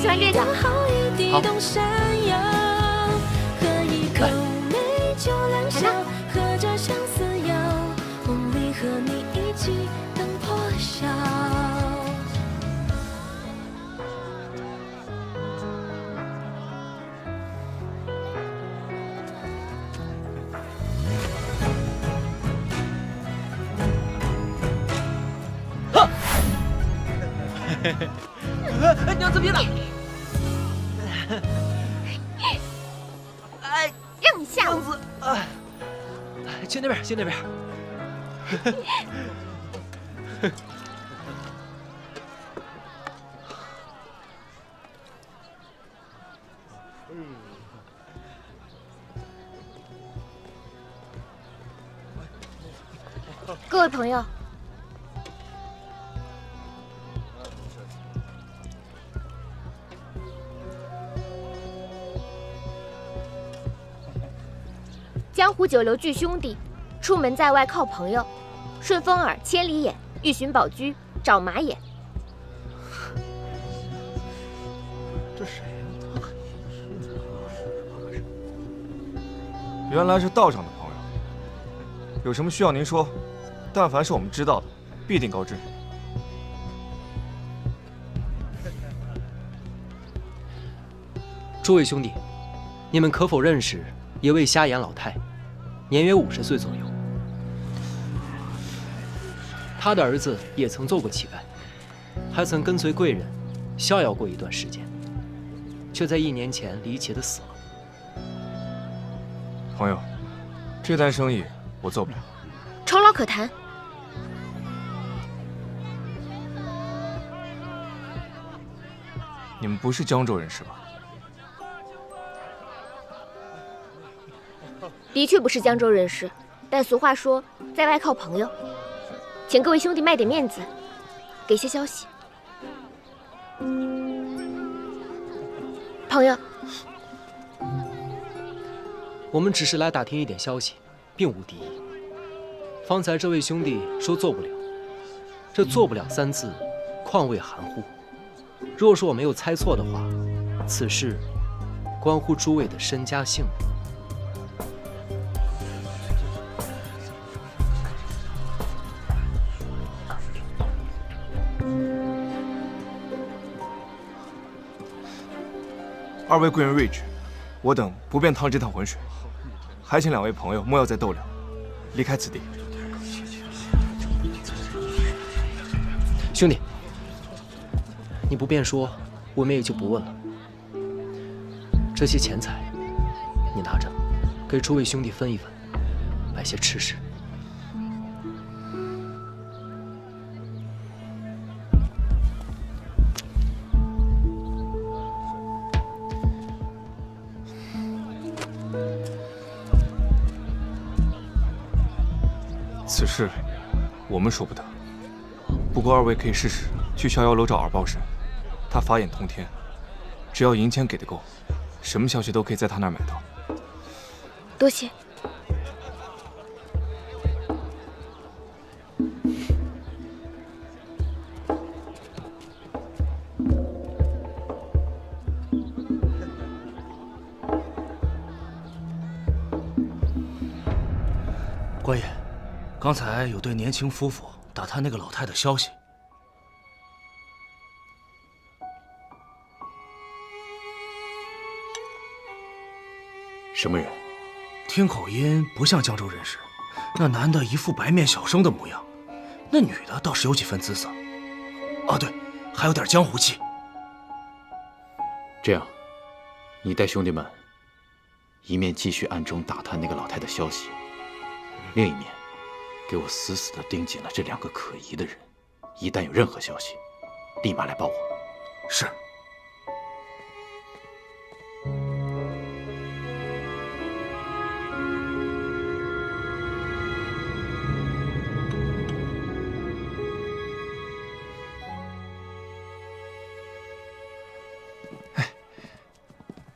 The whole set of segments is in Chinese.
喜欢这个。好。娘子别打！哎，让你吓我！娘子，哎，去那边，去那边。各位朋友。 江湖九流聚兄弟，出门在外靠朋友。顺风耳、千里眼、欲寻宝驹、找马眼。这谁呀？原来是道上的朋友。有什么需要您说，但凡是我们知道的，必定告知。诸位兄弟，你们可否认识一位瞎眼老太？ 年约50岁左右，他的儿子也曾做过乞丐，还曾跟随贵人逍遥过一段时间，却在1年前离奇的死了。朋友，这单生意我做不了，酬劳可谈。你们不是江州人是吧？ 的确不是江州人士，但俗话说，在外靠朋友，请各位兄弟卖点面子，给些消息。朋友，我们只是来打听一点消息，并无敌意。方才这位兄弟说做不了，这“做不了”3字，况未含糊。若是我没有猜错的话，此事关乎诸位的身家性命。 2位贵人睿智，我等不便趟这趟浑水，还请2位朋友莫要再逗留，离开此地。兄弟，你不便说，我们也就不问了。这些钱财，你拿着，给诸位兄弟分一分，买些吃食。 此事我们说不得，不过2位可以试试去逍遥楼找二报神，他法眼通天，只要银钱给的够，什么消息都可以在他那儿买到。多谢。官爷，刚才有对年轻夫妇打探那个老太的消息。什么人？听口音不像江州人士，那男的一副白面小生的模样，那女的倒是有几分姿色。啊，对，还有点江湖气。这样，你带兄弟们，一面继续暗中打探那个老太的消息。 另一面，给我死死地盯紧了这2个可疑的人，一旦有任何消息，立马来报我。是。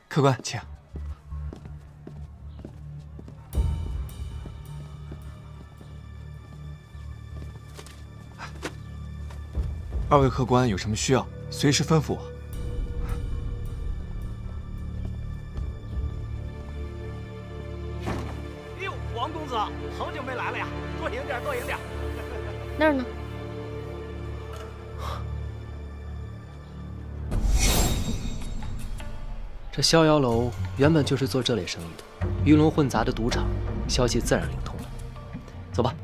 客官，请。 2位客官有什么需要，随时吩咐我。那儿呢？这逍遥楼原本就是做这类生意的，鱼龙混杂的赌场，消息自然灵通了。走吧。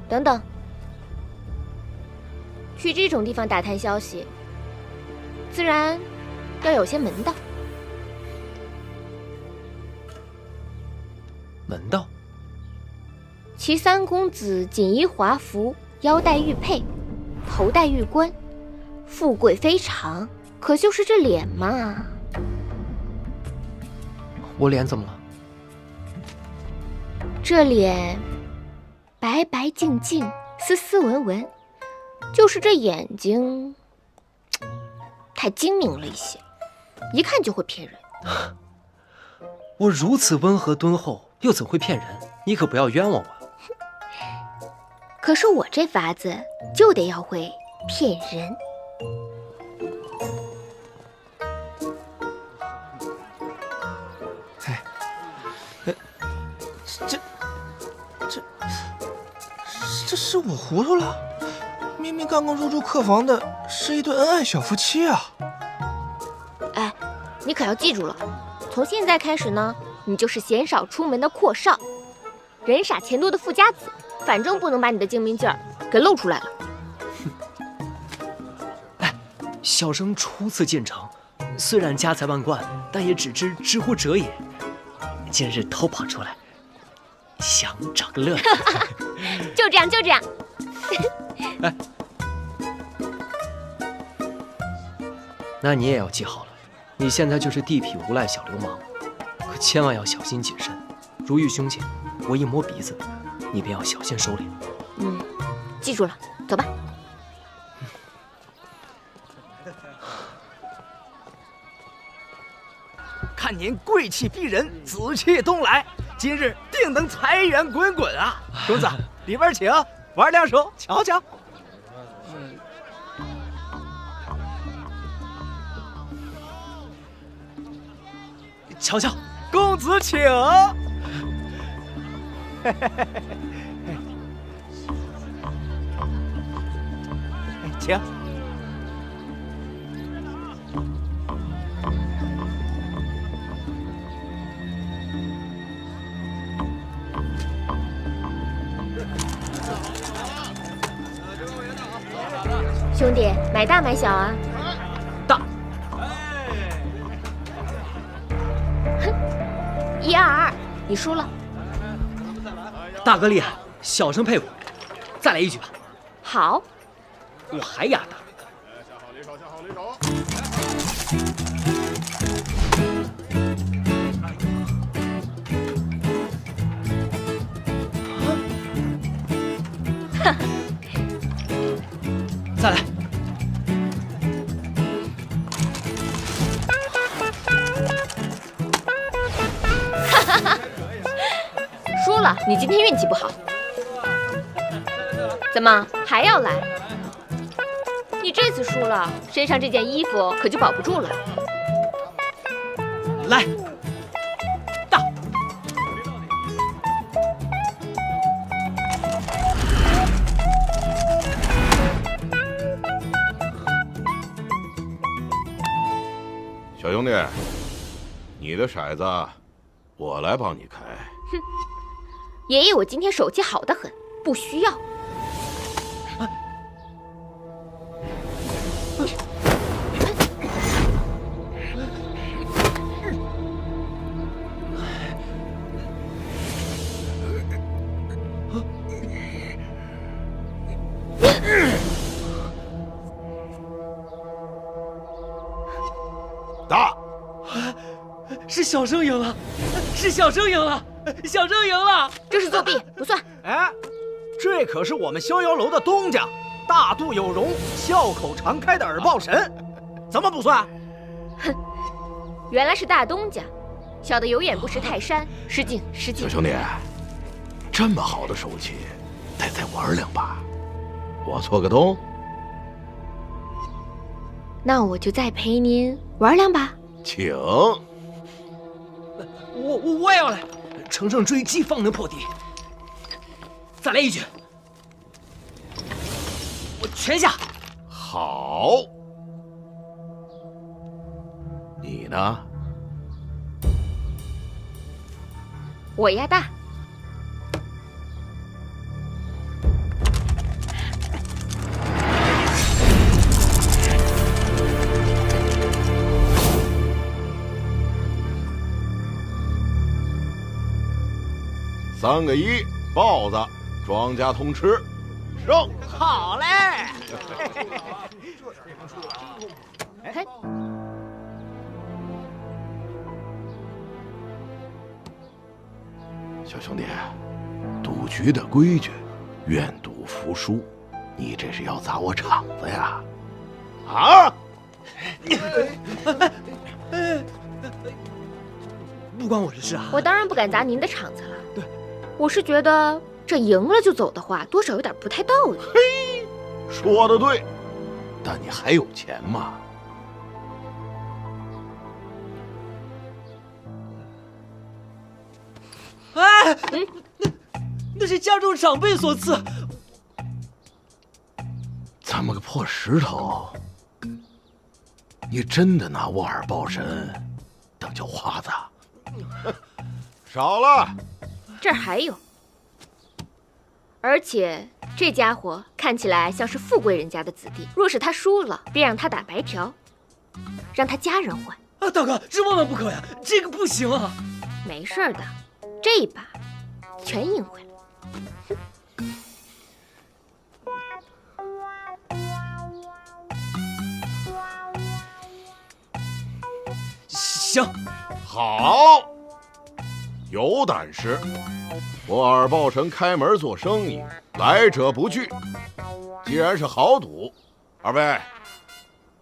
等等，去这种地方打探消息，自然要有些门道。门道？齐三公子锦衣华服，腰带玉佩，头戴玉冠，富贵非常。可就是这脸嘛，我脸怎么了？这脸白白净净，斯斯文文，就是这眼睛太精明了一些，一看就会骗人。我如此温和敦厚，又怎会骗人？你可不要冤枉我。可是我这法子就得要会骗人。这是我糊涂了？明明刚刚入住客房的是一对恩爱小夫妻啊！哎，你可要记住了，从现在开始呢，你就是鲜少出门的阔少，人傻钱多的富家子，反正不能把你的精明劲儿给露出来了。哎，小生初次进城，虽然家财万贯，但也只知之乎者也。今日偷跑出来，想找个乐子。就这样，就这样。哎，那你也要记好了，你现在就是地痞无赖小流氓，可千万要小心谨慎。如遇凶险，我一摸鼻子，你便要小心收敛。记住了，走吧。看您贵气逼人，紫气东来，今日定能财源滚滚啊！公子，里边请，玩两手，瞧瞧。瞧瞧，公子请。请。兄弟，买大买小啊？大。哼，122，你输了。大哥厉害，小生佩服。再来一局吧。好。我还压大。哈哈。再来。哈哈哈，输了，你今天运气不好。怎么还要来？你这次输了，身上这件衣服可就保不住了。来，大。小兄弟，你的骰子我来帮你开。哼，爷爷，我今天手气好得很，不需要。大，是小生赢了，是小生赢了，小生赢了！这是作弊，不算。哎，这可是我们逍遥楼的东家，大度有容、笑口常开的耳报神，怎么不算？哼，原来是大东家，小的有眼不识泰山，失敬失敬。小兄弟，这么好的手气，得再玩两把。我做个东。那我就再陪您玩两把。请。我也要来，乘胜追击方能破敌。再来一局。全下。好，你呢？我压大。3个1，豹子，庄家通吃，胜！好嘞！嘿，小兄弟，赌局的规矩，愿赌服输，你这是要砸我场子呀？啊！不关我的事啊！我当然不敢砸您的场子了。对，我是觉得这赢了就走的话，多少有点不太道理。嘿，说的对，但你还有钱吗？哎，那是家中长辈所赐。这么个破石头，你真的拿沃尔豹神当叫花子？少了，这儿还有，而且这家伙看起来像是富贵人家的子弟。若是他输了，便让他打白条，让他家人还。啊，大哥，这万万不可呀！这个不行啊！没事的，这一把全赢回来。行，好，有胆识。沃尔豹神开门做生意，来者不拒。既然是豪赌，二位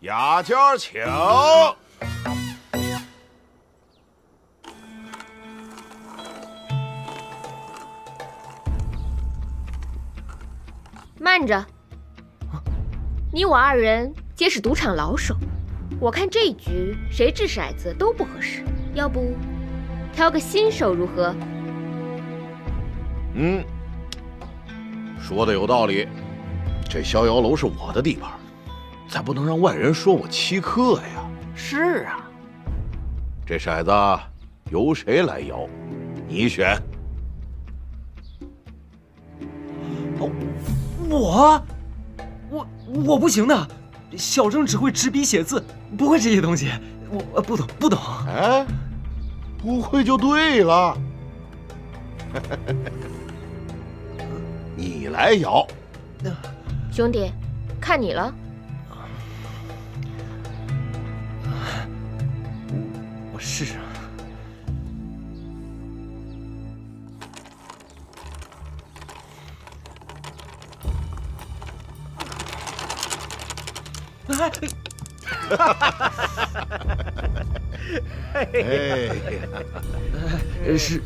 雅家请。慢着，你我二人皆是赌场老手，我看这一局谁掷骰子都不合适，要不挑个新手如何？说的有道理。这逍遥楼是我的地盘，咱不能让外人说我欺客呀。是啊，这骰子由谁来摇？你选。我不行的，小生只会执笔写字，不会这些东西，我不懂。哎，不会就对了。你来摇。兄弟，看你了。我试试。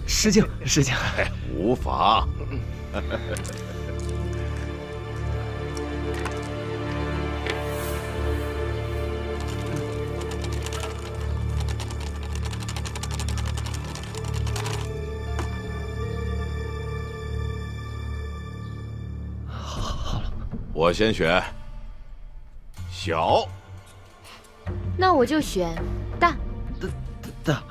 失敬。无妨。好了，我先选小。那我就选大。大。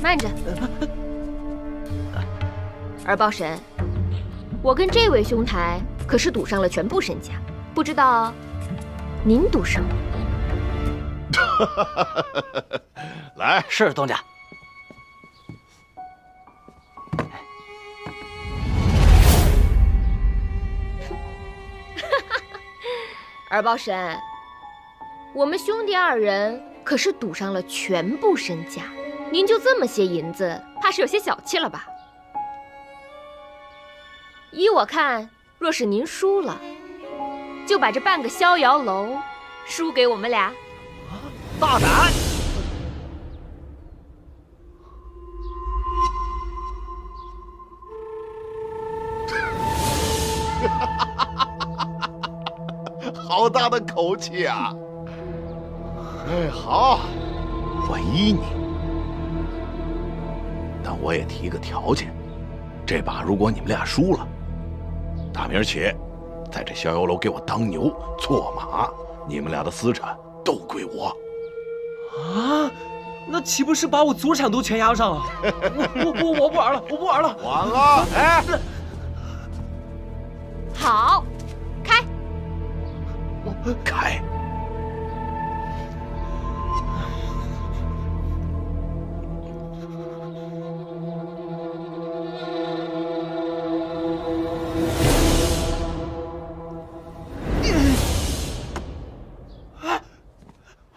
慢着，二豹神，我跟这位兄台可是赌上了全部身家，不知道您赌什么？来，是东家。二豹神，我们兄弟二人可是赌上了全部身家，您就这么些银子，怕是有些小气了吧？依我看，若是您输了，就把这半个逍遥楼输给我们俩。大胆！好大的口气啊！哎，好，我依你，但我也提个条件，这把如果你们俩输了，打明儿起，在这逍遥楼给我当牛做马，你们俩的资产都归我。啊，那岂不是把我祖产都全押上了？我不玩了，我不玩了。完了，哎，好，开。开。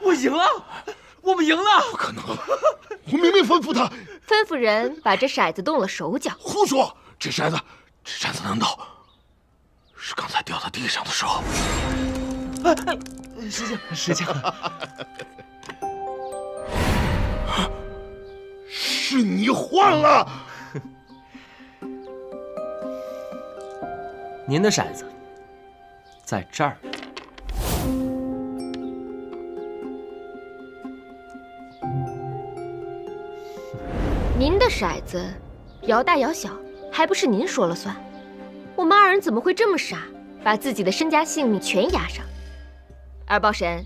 我赢了，我们赢了！不可能，我明明吩咐他。吩咐人把这骰子动了手脚。胡说！这骰子难道是刚才掉在地上的时候？是这样。是你换了。您的骰子在这儿。您的骰子摇大摇小，还不是您说了算？我们二人怎么会这么傻，把自己的身家性命全押上？二豹神，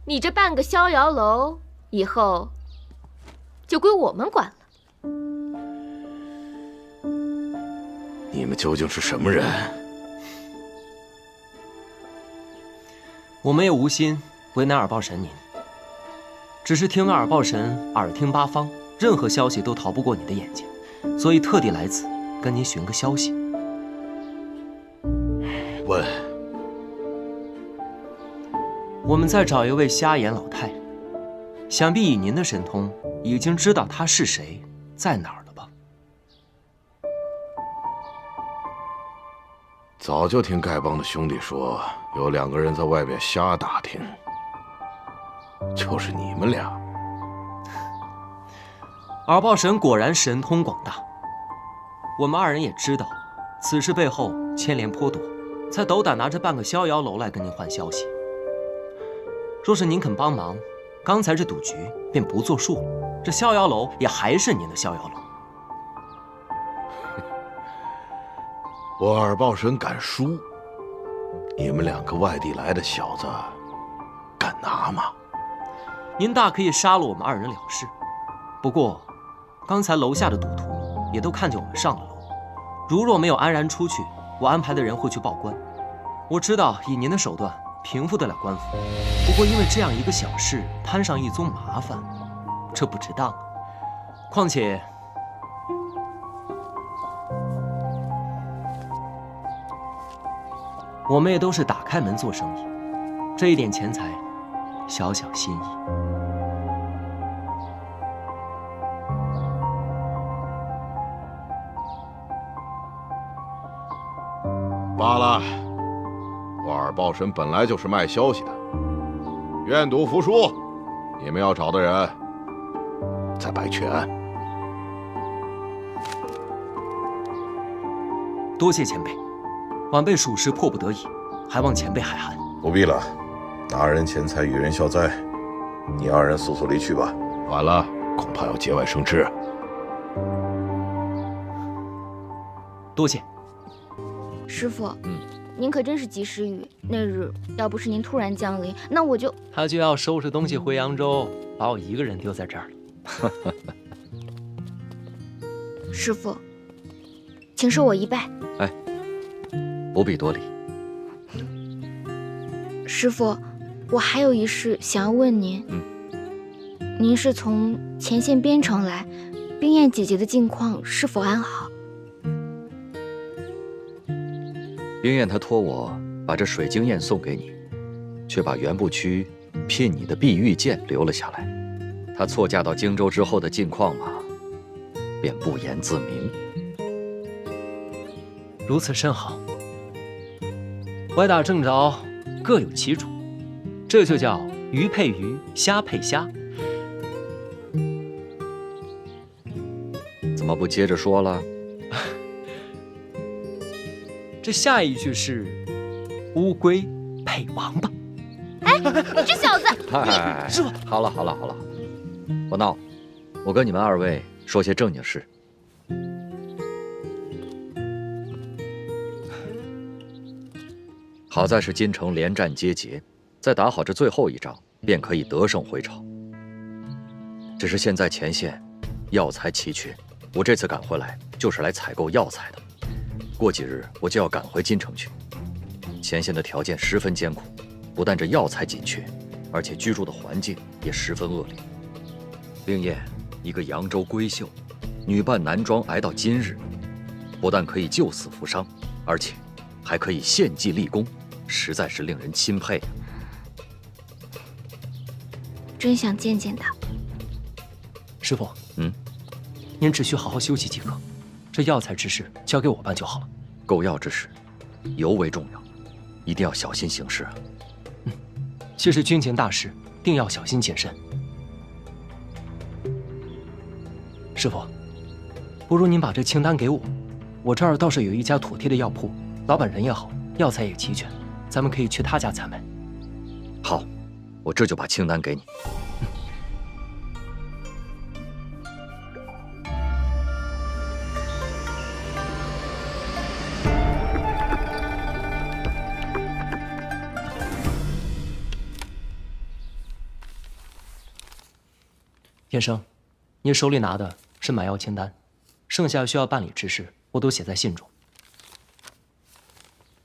你这半个逍遥楼以后就归我们管了。你们究竟是什么人？我们也无心为难二豹神您，只是听二豹神耳听八方，任何消息都逃不过你的眼睛，所以特地来此跟您寻个消息。问。我们在找一位瞎眼老太，想必以您的神通，已经知道她是谁，在哪儿了吧？早就听丐帮的兄弟说，有2个人在外边瞎打听，就是你们俩。耳豹神果然神通广大，我们二人也知道，此事背后牵连颇多，才斗胆拿着半个逍遥楼来跟您换消息。若是您肯帮忙，刚才这赌局便不作数了，这逍遥楼也还是您的逍遥楼。我耳豹神敢输，你们2个外地来的小子敢拿吗？您大可以杀了我们2人了事。不过，刚才楼下的赌徒也都看见我们上了楼，如若没有安然出去，我安排的人会去报官。我知道以您的手段平复得了官府，不过因为这样一个小事摊上一宗麻烦，这不值当。况且我们也都是打开门做生意，这一点钱财，小小心意。罢了，我耳豹神本来就是卖消息的，愿赌服输，你们要找的人在白泉。多谢前辈，晚辈属实迫不得已，还望前辈海涵。不必了，拿人钱财与人消灾，你2人速速离去吧。晚了，恐怕要节外生枝。多谢。师傅，您可真是及时雨。那日要不是您突然降临，那我就……他就要收拾东西回扬州，把我一个人丢在这儿了。师傅，请受我一拜。哎，不必多礼。师傅，我还有一事想要问您。您是从前线边城来，冰燕姐姐的近况是否安好？冰燕她托我把这水晶燕送给你，却把原部区聘你的碧玉剑留了下来。她错嫁到荆州之后的近况嘛，便不言自明。如此甚好。歪打正着，各有其主，这就叫鱼配鱼，虾配虾。怎么不接着说了？这下一句是乌龟配王八。哎，你这小子！哎，师傅，好了好了好了，不闹，我跟你们2位说些正经事。好在是京城连战皆捷，再打好这最后一仗，便可以得胜回朝。只是现在前线药材奇缺，我这次赶回来就是来采购药材的。过几日我就要赶回京城去。前线的条件十分艰苦，不但这药材紧缺，而且居住的环境也十分恶劣。令燕，一个扬州闺秀，女扮男装挨到今日，不但可以救死扶伤，而且还可以献计立功，实在是令人钦佩啊！真想见见他。师傅，您只需好好休息即可，这药材之事交给我办就好了。购药之事尤为重要，一定要小心行事啊！既是军情大事，定要小心谨慎。师傅，不如您把这清单给我，我这儿倒是有一家妥帖的药铺，老板人也好，药材也齐全，咱们可以去他家采买。好，我这就把清单给你。燕生，您手里拿的是买药清单，剩下需要办理之事，我都写在信中。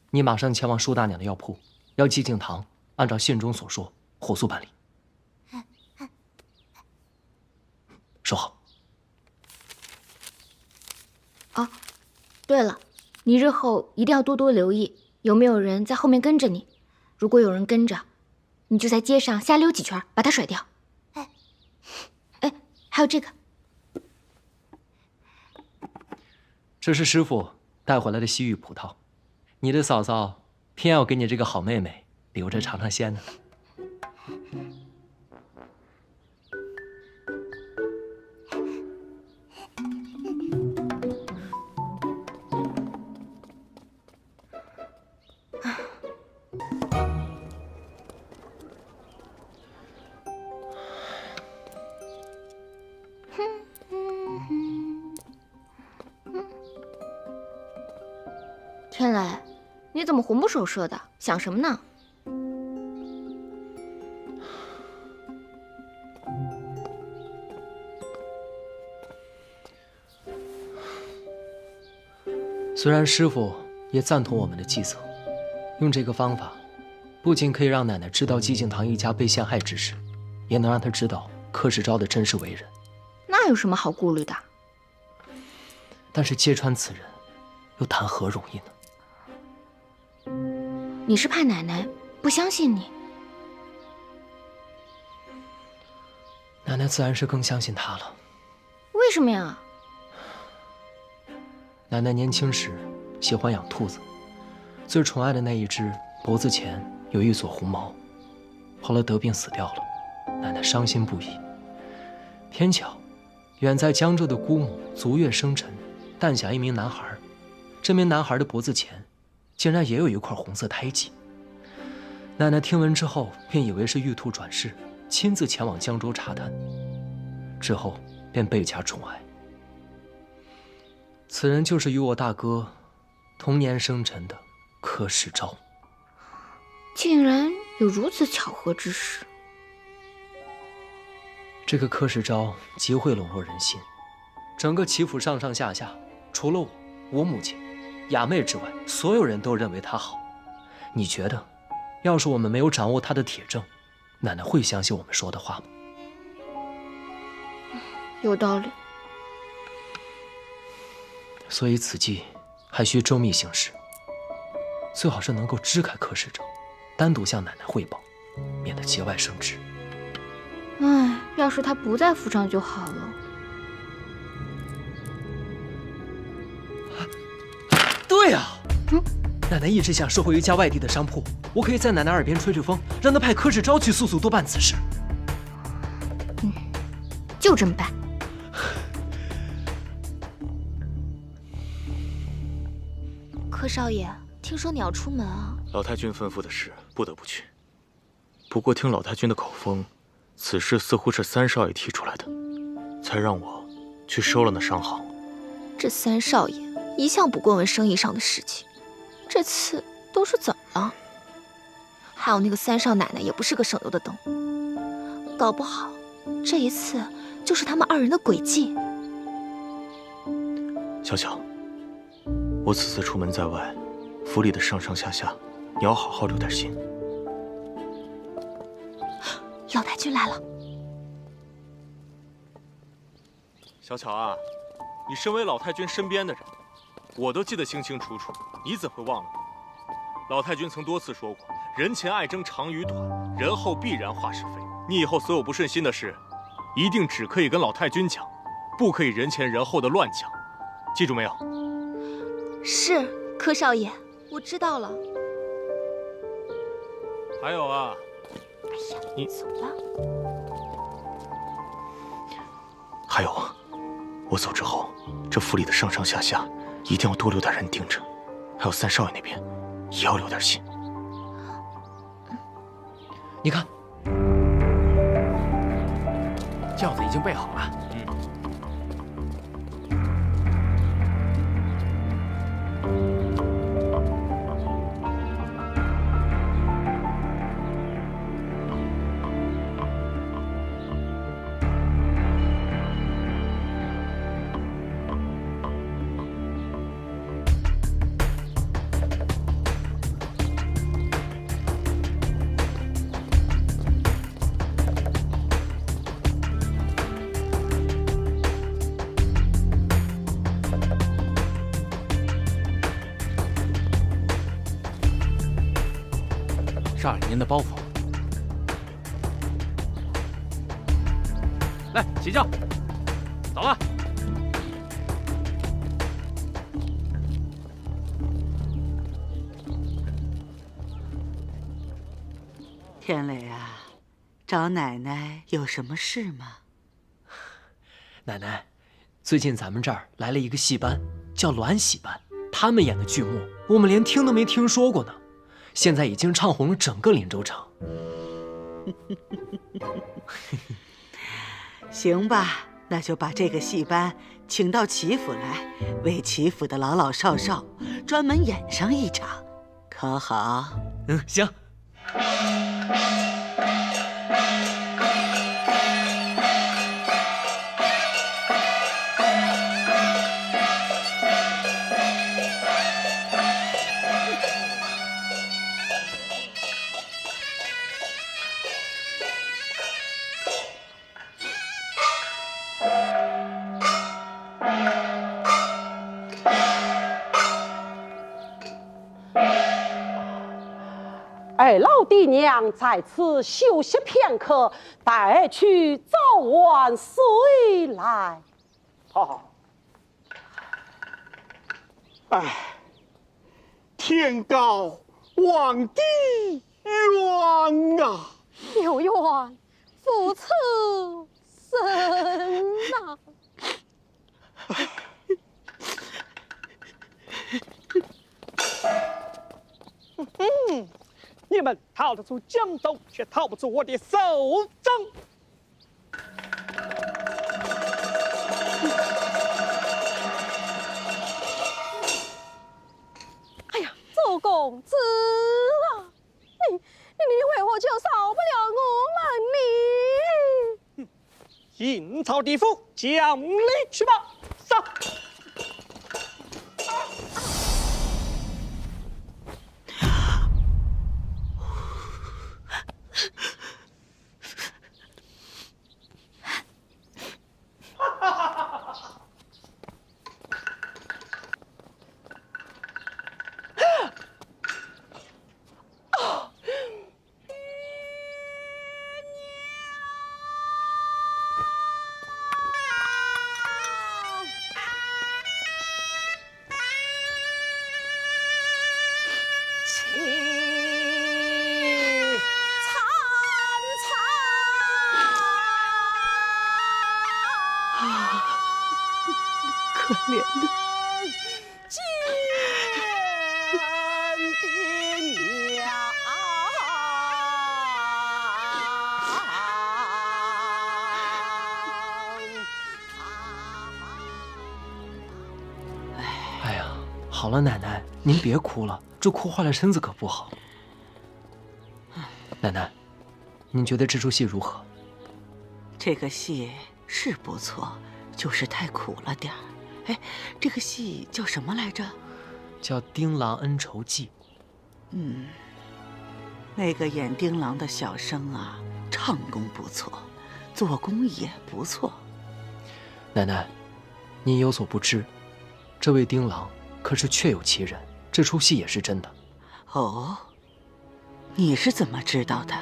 你马上前往舒大娘的药铺，要寂静堂按照信中所说，火速办理。说好。哦，对了，你日后一定要多多留意，有没有人在后面跟着你。如果有人跟着，你就在街上瞎溜几圈，把他甩掉。还有这个，这是师傅带回来的西域葡萄，你的嫂嫂偏要给你这个好妹妹留着尝尝鲜呢。天雷，你怎么魂不守舍的？想什么呢？虽然师傅也赞同我们的计策，用这个方法，不仅可以让奶奶知道寂静堂一家被陷害之事，也能让她知道柯世昭的真实为人。那有什么好顾虑的？但是揭穿此人，又谈何容易呢？你是怕奶奶不相信你？奶奶自然是更相信他了。为什么呀？奶奶年轻时喜欢养兔子，最宠爱的那一只脖子前有一撮红毛，后来得病死掉了，奶奶伤心不已。偏巧，远在江州的姑母足月生辰，诞下一名男孩，这名男孩的脖子前竟然也有一块红色胎记。奶奶听闻之后，便以为是玉兔转世，亲自前往江州查探，之后便倍加宠爱。此人就是与我大哥同年生辰的柯世昭。竟然有如此巧合之事！这个柯世昭极会笼络人心，整个齐府上上下下，除了我母亲、雅妹之外，所有人都认为他好。你觉得，要是我们没有掌握他的铁证，奶奶会相信我们说的话吗？有道理。所以此计还需周密行事，最好是能够支开柯世昭，单独向奶奶汇报，免得节外生枝。唉，要是他不在府上就好了。对呀，奶奶一直想收回一家外地的商铺，我可以在奶奶耳边吹吹风，让她派柯世昭去速速多办此事。就这么办。柯少爷，听说你要出门啊？老太君吩咐的事，不得不去。不过听老太君的口风，此事似乎是三少爷提出来的，才让我去收了那商行。这三少爷一向不过问生意上的事情，这次都是怎么了？还有那个三少奶奶也不是个省油的灯，搞不好这一次就是他们二人的诡计。小巧，我此次出门在外，府里的上上下下，你要好好留点心。老太君来了。小巧啊，你身为老太君身边的人，我都记得清清楚楚，你怎会忘了呢？老太君曾多次说过，人前爱争长与短，人后必然话是非。你以后所有不顺心的事，一定只可以跟老太君讲，不可以人前人后的乱讲，记住没有？是，柯少爷，我知道了。还有啊，哎呀，你走了。还有，我走之后，这府里的上上下下一定要多留点人盯着，还有三少爷那边也要留点心。你看，轿子已经备好了。少爷您的包袱。来，起轿，走了。天磊啊，找奶奶有什么事吗？奶奶，最近咱们这儿来了一个戏班，叫鸾喜班，他们演的剧目，我们连听都没听说过呢。现在已经唱红了整个灵州城。行吧，那就把这个戏班请到齐府来，为齐府的老老少少专门演上一场，可好？行。二老爹娘在此休息片刻，待儿去早晚随来。好。哎，天高望地远啊！有缘父此生呐。你们逃得出江州，却逃不出我的手掌。哎呀，周公子啊，你为何就少不了我们呢？阴曹地府，讲理去吧！上。可怜的见爹娘。哎呀，好了，奶奶，您别哭了，这哭坏了身子可不好。奶奶，您觉得这出戏如何？这个戏是不错，就是太苦了点儿。哎，这个戏叫什么来着？叫《丁郎恩仇记》。那个演丁郎的小生啊，唱功不错，做工也不错。奶奶，您有所不知，这位丁郎可是确有其人，这出戏也是真的。哦，你是怎么知道的？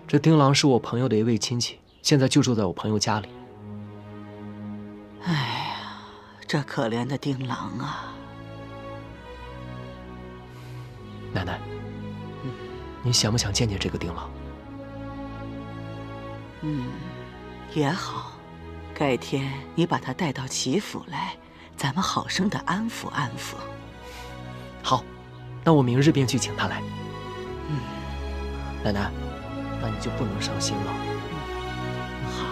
这丁郎是我朋友的一位亲戚，现在就住在我朋友家里。哎呀，这可怜的丁郎啊！奶奶，您想不想见见这个丁郎？也好，改天你把他带到齐府来，咱们好生的安抚安抚。好，那我明日便去请他来。奶奶，那你就不能伤心了。好。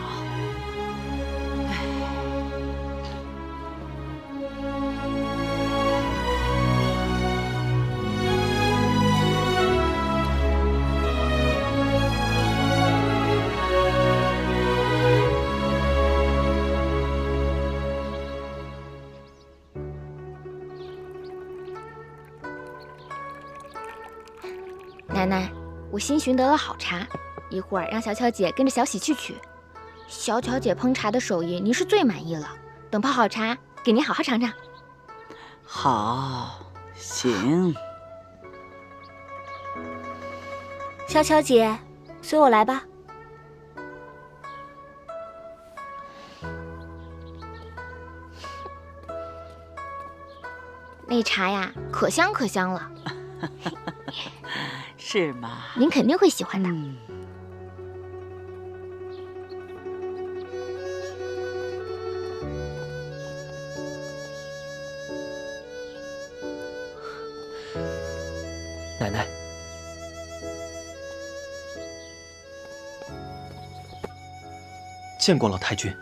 奶奶，我新寻得了好茶，一会儿让小巧姐跟着小喜去取。小巧姐烹茶的手艺，您是最满意了。等泡好茶，给您好好尝尝。好，行。小巧姐，随我来吧。那茶呀，可香可香了。是吗？您肯定会喜欢的。奶奶，见过老太君。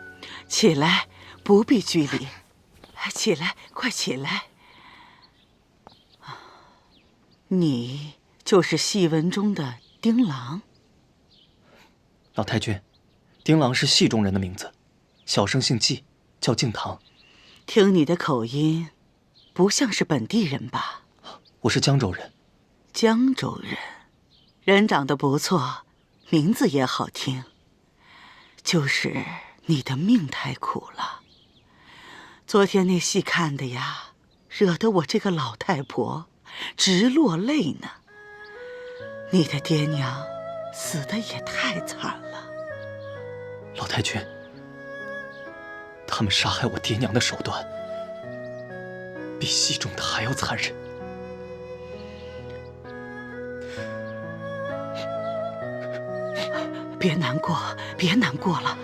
起来，不必拘礼。起来，快起来。你就是戏文中的丁郎。老太君，丁郎是戏中人的名字，小生姓纪，叫敬堂。听你的口音，不像是本地人吧？我是江州人。江州人，人长得不错，名字也好听。就是你的命太苦了。昨天那戏看的呀，惹得我这个老太婆直落泪呢。你的爹娘死得也太惨了。老太君，他们杀害我爹娘的手段，比戏中的还要残忍。别难过，别难过了。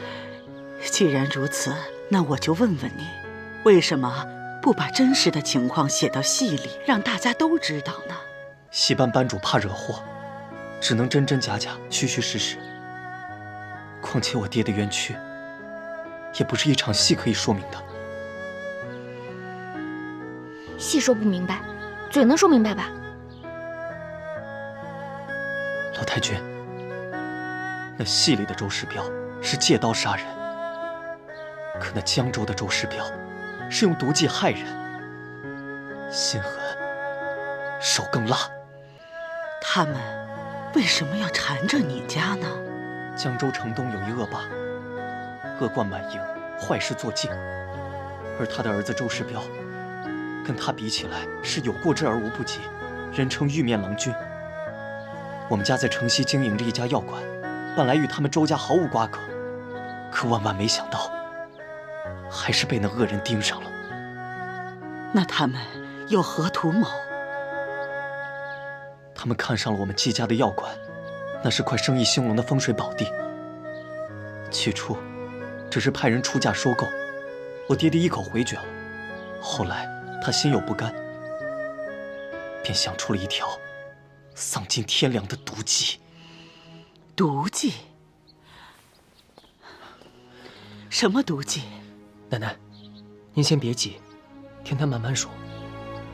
既然如此，那我就问问你，为什么不把真实的情况写到戏里，让大家都知道呢？戏班班主怕惹祸，只能真真假假、虚虚实实。况且我爹的冤屈，也不是一场戏可以说明的。戏说不明白，嘴能说明白吧？老太君，那戏里的周世彪是借刀杀人，可那江州的周世彪是用毒计害人，心狠，手更辣。他们为什么要缠着你家呢？江州城东有一恶霸，恶贯满盈，坏事做尽，而他的儿子周世彪，跟他比起来是有过之而无不及，人称玉面郎君。我们家在城西经营着一家药馆，本来与他们周家毫无瓜葛，可万万没想到，还是被那恶人盯上了。那他们有何图谋？他们看上了我们季家的药馆，那是块生意兴隆的风水宝地。起初，只是派人出价收购，我爹爹一口回绝了。后来他心有不甘，便想出了一条丧尽天良的毒计。毒计？什么毒计？奶奶，您先别急，听他慢慢说。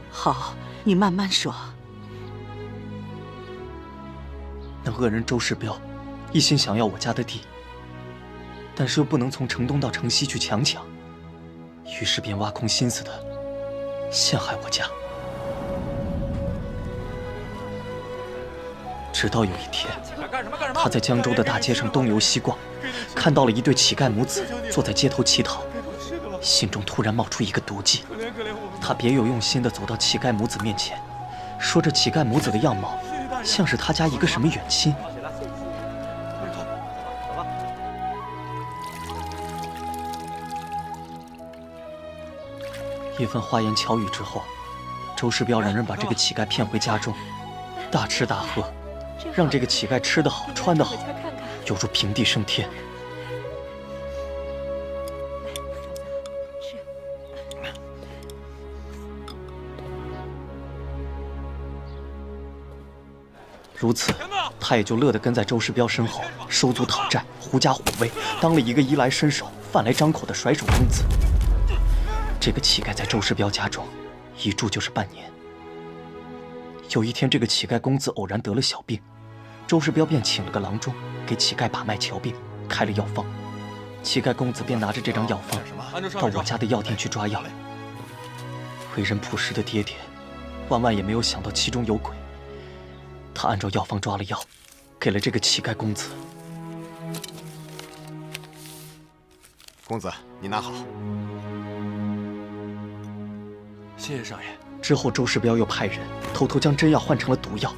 好，你慢慢说。那恶人周世标一心想要我家的地，但是又不能从城东到城西去强抢，于是便挖空心思的陷害我家。直到有一天，他在江州的大街上东游西逛，看到了一对乞丐母子坐在街头乞讨，心中突然冒出一个毒计。他别有用心地走到乞丐母子面前，说这乞丐母子的样貌像是他家一个什么远亲。一番花言巧语之后，周世标让人把这个乞丐骗回家中，大吃大喝，让这个乞丐吃得好穿得好，犹如平地升天。如此，他也就乐得跟在周世标身后收租讨债，狐假虎威，当了一个衣来伸手、饭来张口的甩手公子。这个乞丐在周世标家中一住就是半年。有一天，这个乞丐公子偶然得了小病，周世标便请了个郎中给乞丐把脉瞧病，开了药方。乞丐公子便拿着这张药方到我家的药店去抓药。为人朴实的爹爹，万万也没有想到其中有鬼。他按照药方抓了药，给了这个乞丐公子。公子，你拿好。谢谢少爷。之后，周世标又派人偷偷将真药换成了毒药。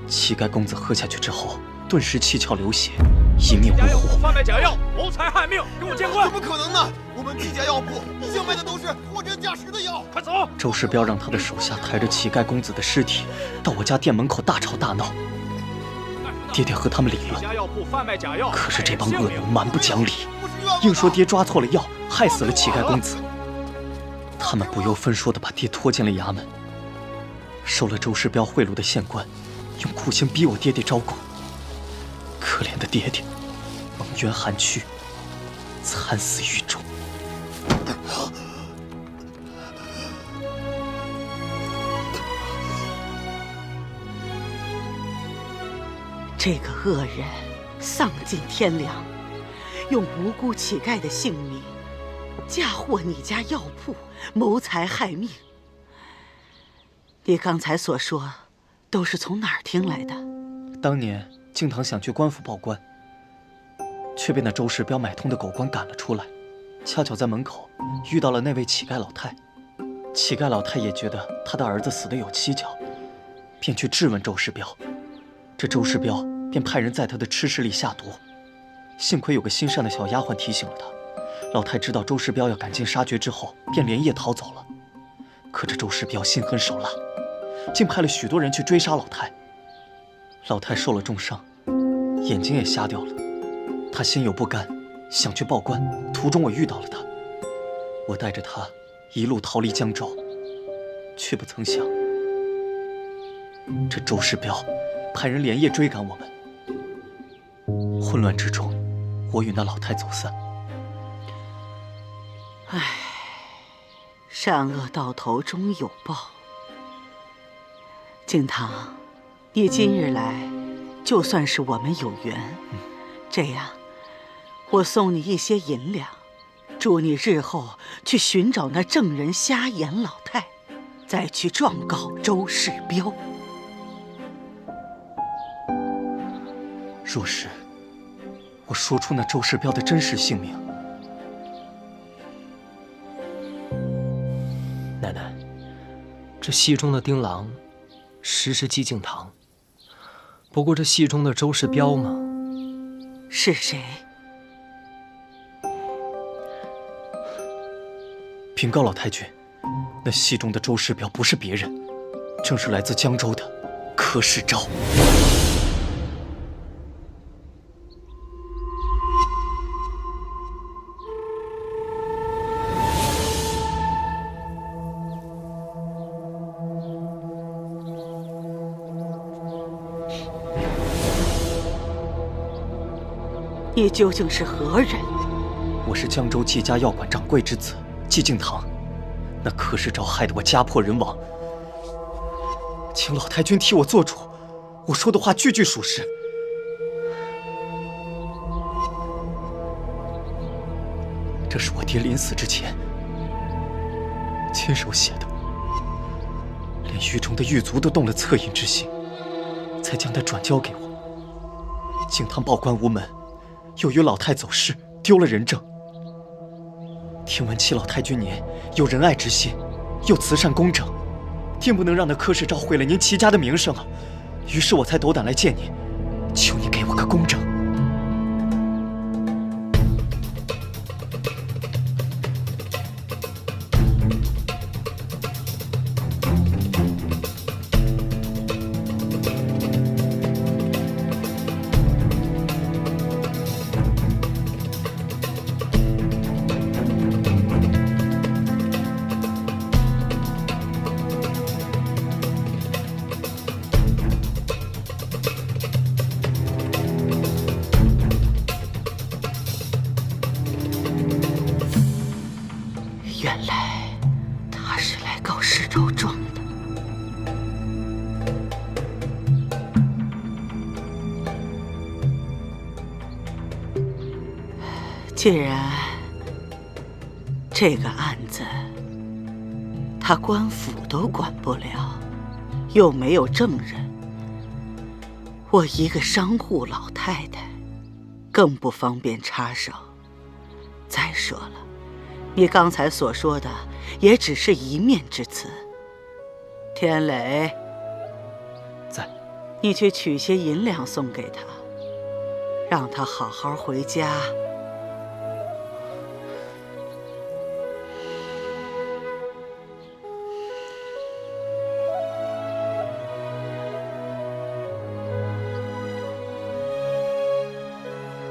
乞丐公子喝下去之后，顿时七窍流血，一命呜呼。贩卖假药，谋财害命，跟我见官！怎么可能呢？我们这家药铺一向卖的都是货真价实的药。快走！周世标让他的手下抬着乞丐公子的尸体到我家店门口大吵大闹。爹爹和他们理论，可是这帮恶人蛮不讲理，硬说爹抓错了药，害死了乞丐公子。他们不由分说地把爹拖进了衙门。收了周世标贿赂的县官，用酷刑逼我爹爹招供。可怜的爹爹，蒙冤寒屈，惨死狱中。这个恶人丧尽天良，用无辜乞丐的性命嫁祸你家药铺，谋财害命。你刚才所说，都是从哪儿听来的？当年敬堂想去官府报官，却被那周世标买通的狗官赶了出来。恰巧在门口遇到了那位乞丐老太，乞丐老太也觉得他的儿子死得有蹊跷，便去质问周世标。这周世标便派人在他的吃食里下毒。幸亏有个心善的小丫鬟提醒了他。老太知道周世标要赶尽杀绝之后，便连夜逃走了。可这周世标心狠手辣，竟派了许多人去追杀老太。老太受了重伤，眼睛也瞎掉了。她心有不甘，想去报官。途中我遇到了她，我带着她一路逃离江州，却不曾想，这周世标派人连夜追赶我们。混乱之中，我与那老太走散。唉，善恶到头终有报。敬堂，你今日来，就算是我们有缘。这样，我送你一些银两，祝你日后去寻找那证人瞎眼老太，再去状告周世标。若是我说出那周世标的真实姓名，奶奶，这戏中的丁郎实是季敬堂，不过这戏中的周世标嘛，是谁？禀告老太君，那戏中的周世标不是别人，正是来自江州的柯世昭。你究竟是何人？我是江州季家药馆掌柜之子季敬堂。那柯世昭害得我家破人亡，请老太君替我做主，我说的话句句属实。这是我爹临死之前亲手写的，连狱中的狱卒都动了恻隐之心，才将它转交给我。敬堂报官无门，又与老太走失，丢了人证。听闻七老太君您有仁爱之心，又慈善公正，定不能让那柯世昭毁了您齐家的名声啊！于是我才斗胆来见您，求你给我个公正。原来他是来告世昭状的。既然这个案子他官府都管不了，又没有证人，我一个商户老太太更不方便插手。再说了，你刚才所说的也只是一面之词。天磊，在，你去取些银两送给他，让他好好回家。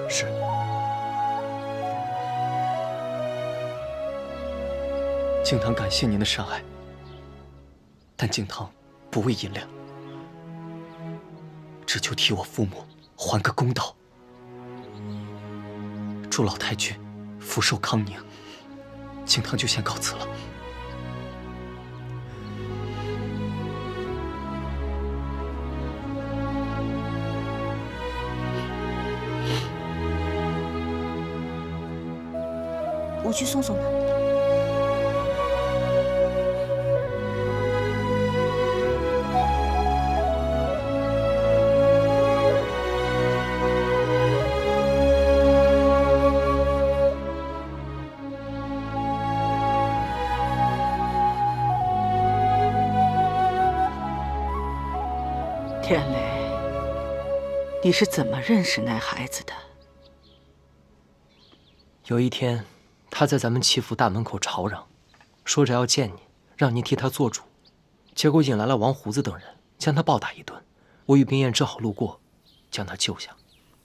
是。敬堂感谢您的善爱，但敬堂不为银两，只求替我父母还个公道。祝老太君福寿康宁。敬堂就先告辞了。我去送送他。天磊，你是怎么认识那孩子的？有一天，他在咱们齐府大门口吵嚷，说着要见你，让您替他做主，结果引来了王胡子等人，将他暴打一顿。我与冰燕正好路过，将他救下。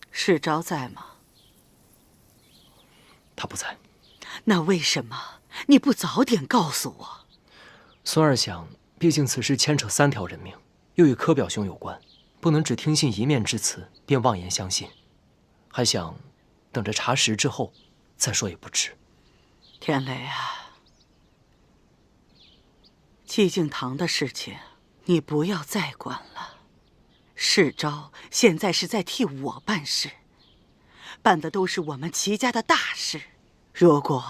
世昭在吗？他不在。那为什么你不早点告诉我？孙儿想，毕竟此事牵扯3条人命，又与柯表兄有关，不能只听信一面之词便妄言相信，还想等着查实之后再说也不迟。天磊啊，寂静堂的事情你不要再管了。世昭现在是在替我办事，办的都是我们齐家的大事。如果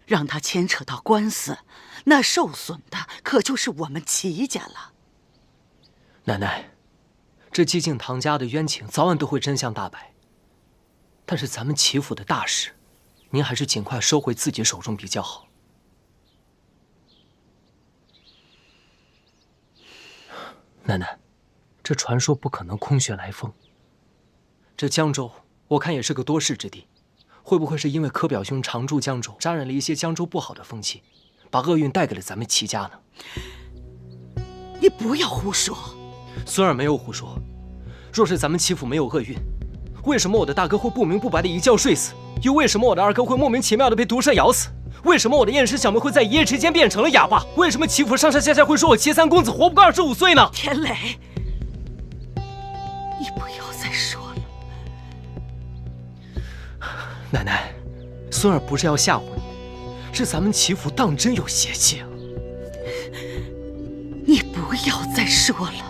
让他牵扯到官司，那受损的可就是我们齐家了。奶奶，这寂静堂家的冤情早晚都会真相大白。但是咱们齐府的大事，您还是尽快收回自己手中比较好。奶奶，这传说不可能空穴来风。这江州，我看也是个多事之地，会不会是因为柯表兄常驻江州，沾染了一些江州不好的风气，把厄运带给了咱们齐家呢？你不要胡说。孙儿没有胡说。若是咱们齐府没有厄运，为什么我的大哥会不明不白的一觉睡死？又为什么我的二哥会莫名其妙的被毒蛇咬死？为什么我的燕氏小妹会在一夜之间变成了哑巴？为什么齐府上上下下会说我齐三公子活不过25岁呢？天磊，你不要再说了。奶奶，孙儿不是要吓唬你，是咱们齐府当真有邪气啊！你不要再说了。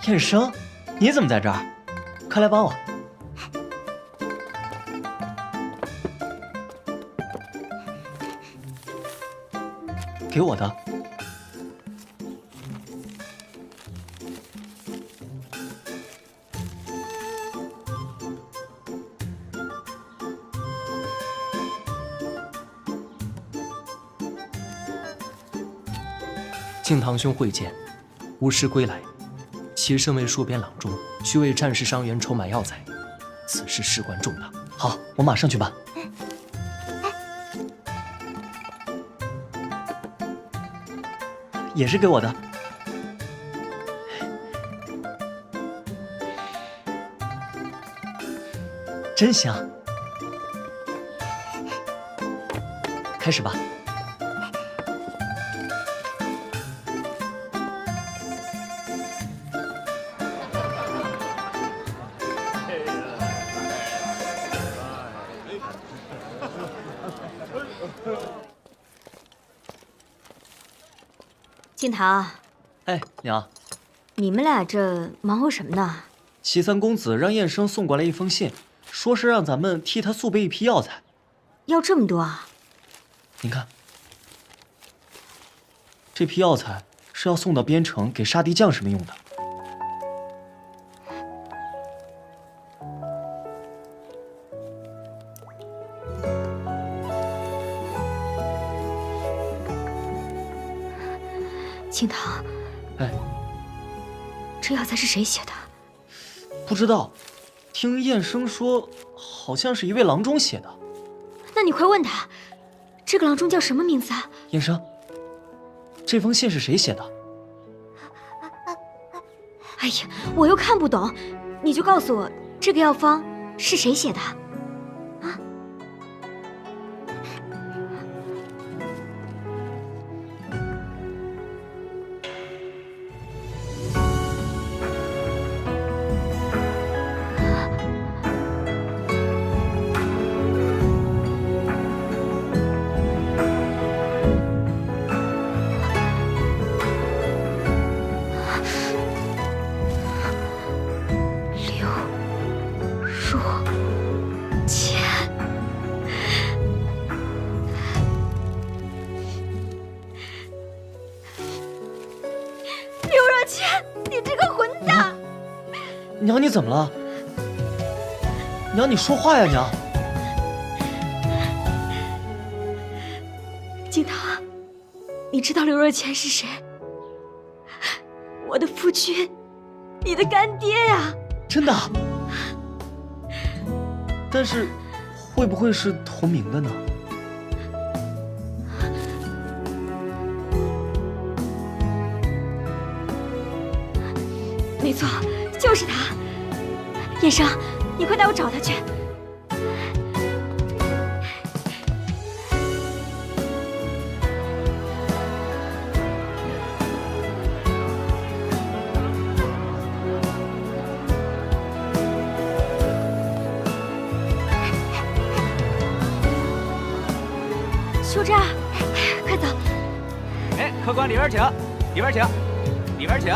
燕生，你怎么在这儿？快来帮我。给我的。敬堂兄会见，吾师归来，携身为戍边郎中，需为战事伤员筹买药材，此事事关重大。好，我马上去办。也是给我的。真香。开始吧。敬堂，哎，娘，你们俩这忙活什么呢？齐三公子让燕生送过来一封信，说是让咱们替他速备一批药材。要这么多啊？您看，这批药材是要送到边城给杀敌将士们用的。敬堂，哎，这药材是谁写的？不知道，听燕生说，好像是一位郎中写的。那你快问他，这个郎中叫什么名字啊？燕生，这封信是谁写的？哎呀，我又看不懂，你就告诉我这个药方是谁写的？啊？娘，你怎么了？娘，你说话呀，娘！敬堂，你知道刘若谦是谁？我的夫君，你的干爹呀！真的？但是，会不会是同名的呢？没错，就是他。燕生，你快带我找他去。修真，快走。哎，客官里边请，里边请，里边请。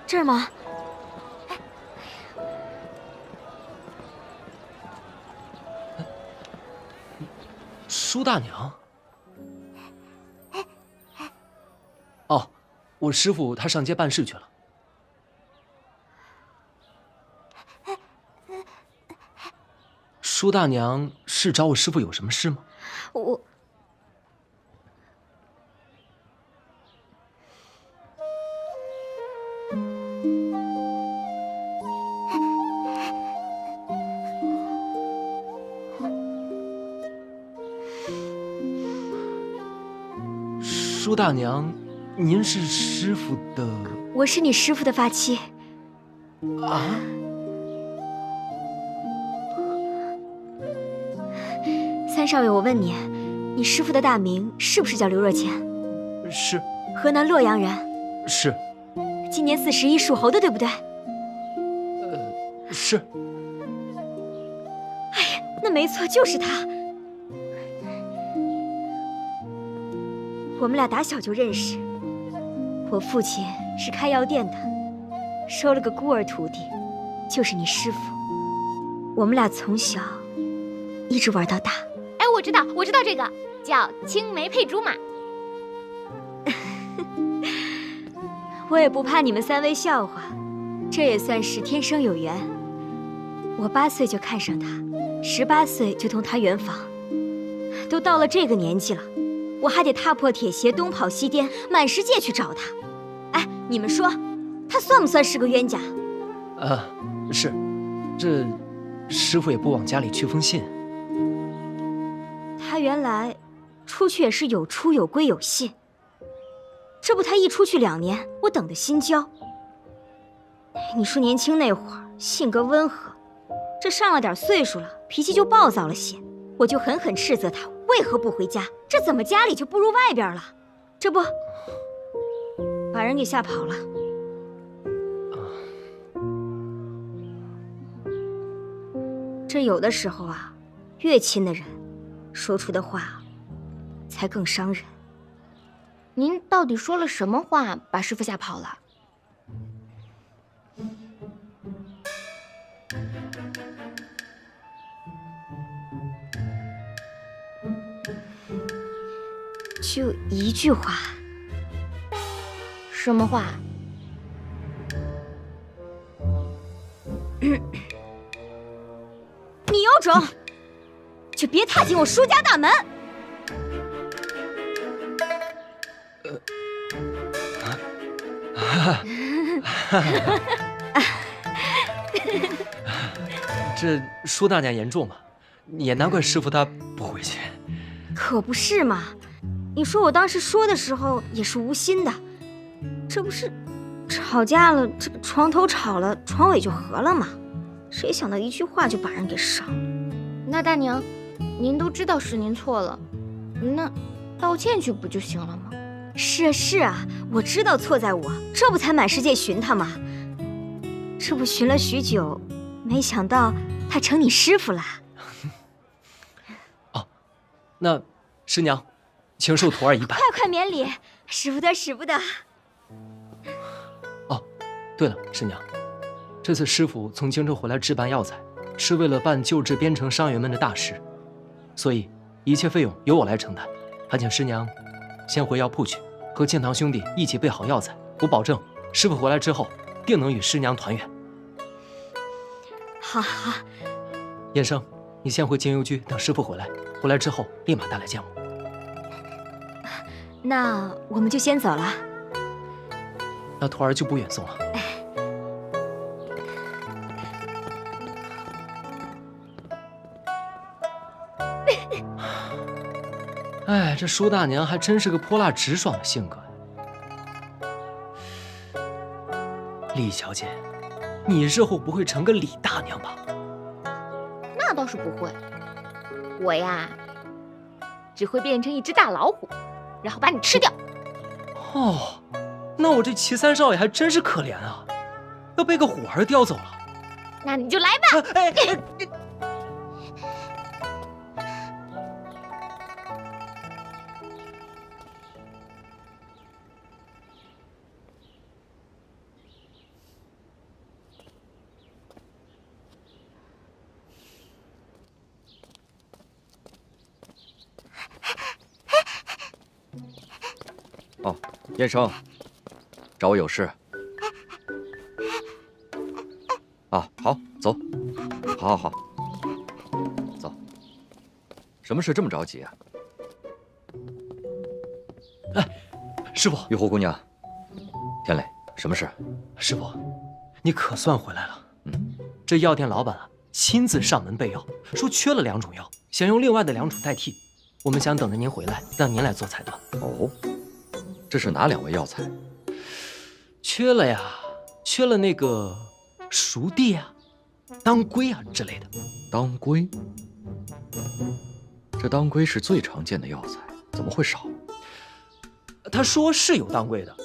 这儿吗？舒大娘。哦，我师父他上街办事去了。舒大娘是找我师父有什么事吗？我。舒大娘，您是师父的？我是你师父的发妻。啊？三少爷，我问你，你师父的大名是不是叫刘若谦？是。河南洛阳人。是。今年41，属猴的，对不对？是。哎呀，那没错，就是他。我们俩打小就认识。我父亲是开药店的，收了个孤儿徒弟，就是你师傅。我们俩从小一直玩到大。哎，我知道这个叫青梅配竹马。我也不怕你们三位笑话，这也算是天生有缘。我8岁就看上他，18岁就同他圆房，都到了这个年纪了，我还得踏破铁鞋东跑西颠，满世界去找他。哎，你们说，他算不算是个冤家？是，这师傅也不往家里去封信。他原来出去也是有出有归有信，这不他一出去2年，我等得心焦。你说年轻那会儿性格温和，这上了点岁数了，脾气就暴躁了些，我就狠狠斥责他为何不回家，这怎么家里就不如外边了？这不把人给吓跑了。这有的时候啊，越亲的人说出的话才更伤人。您到底说了什么话把师傅吓跑了？就一句话。什么话？你有种，就别踏进我舒家大门！这舒大娘严重吗？也难怪师傅他不回去。可不是嘛！你说我当时说的时候也是无心的，这不是吵架了，这个床头吵了，床尾就和了嘛。谁想到一句话就把人给伤了。那大娘，您都知道是您错了，那道歉去不就行了吗？是啊，我知道错在我，这不才满世界寻他吗？这不寻了许久，没想到他成你师傅了。哦，那师娘，请受徒儿一拜。快免礼，使不得，使不得。哦，对了，师娘，这次师傅从荆州回来置办药材，是为了办救治边城伤员们的大事，所以一切费用由我来承担。还请师娘先回药铺去，和建堂兄弟一起备好药材。我保证，师傅回来之后，定能与师娘团圆。好。燕生，你先回金邮居，等师傅回来。回来之后，立马带来见我。那我们就先走了。那徒儿就不远送了。哎，这舒大娘还真是个泼辣直爽的性格呀。李小姐，你日后不会成个李大娘吧？那倒是不会，我呀，只会变成一只大老虎，然后把你吃掉。哦，那我这齐三少爷还真是可怜啊，要被个虎儿叼走了。那你就来吧。哦，燕生，找我有事。啊，好，走，好，走。什么事这么着急啊？哎，师傅，玉湖姑娘，天磊，什么事？师傅，你可算回来了。这药店老板啊，亲自上门备药，说缺了2种药，想用另外的2种代替。我们想等着您回来，让您来做裁断。哦，这是哪2味药材？缺了呀，缺了那个熟地啊、当归啊之类的。当归？这当归是最常见的药材，怎么会少？他说是有当归的。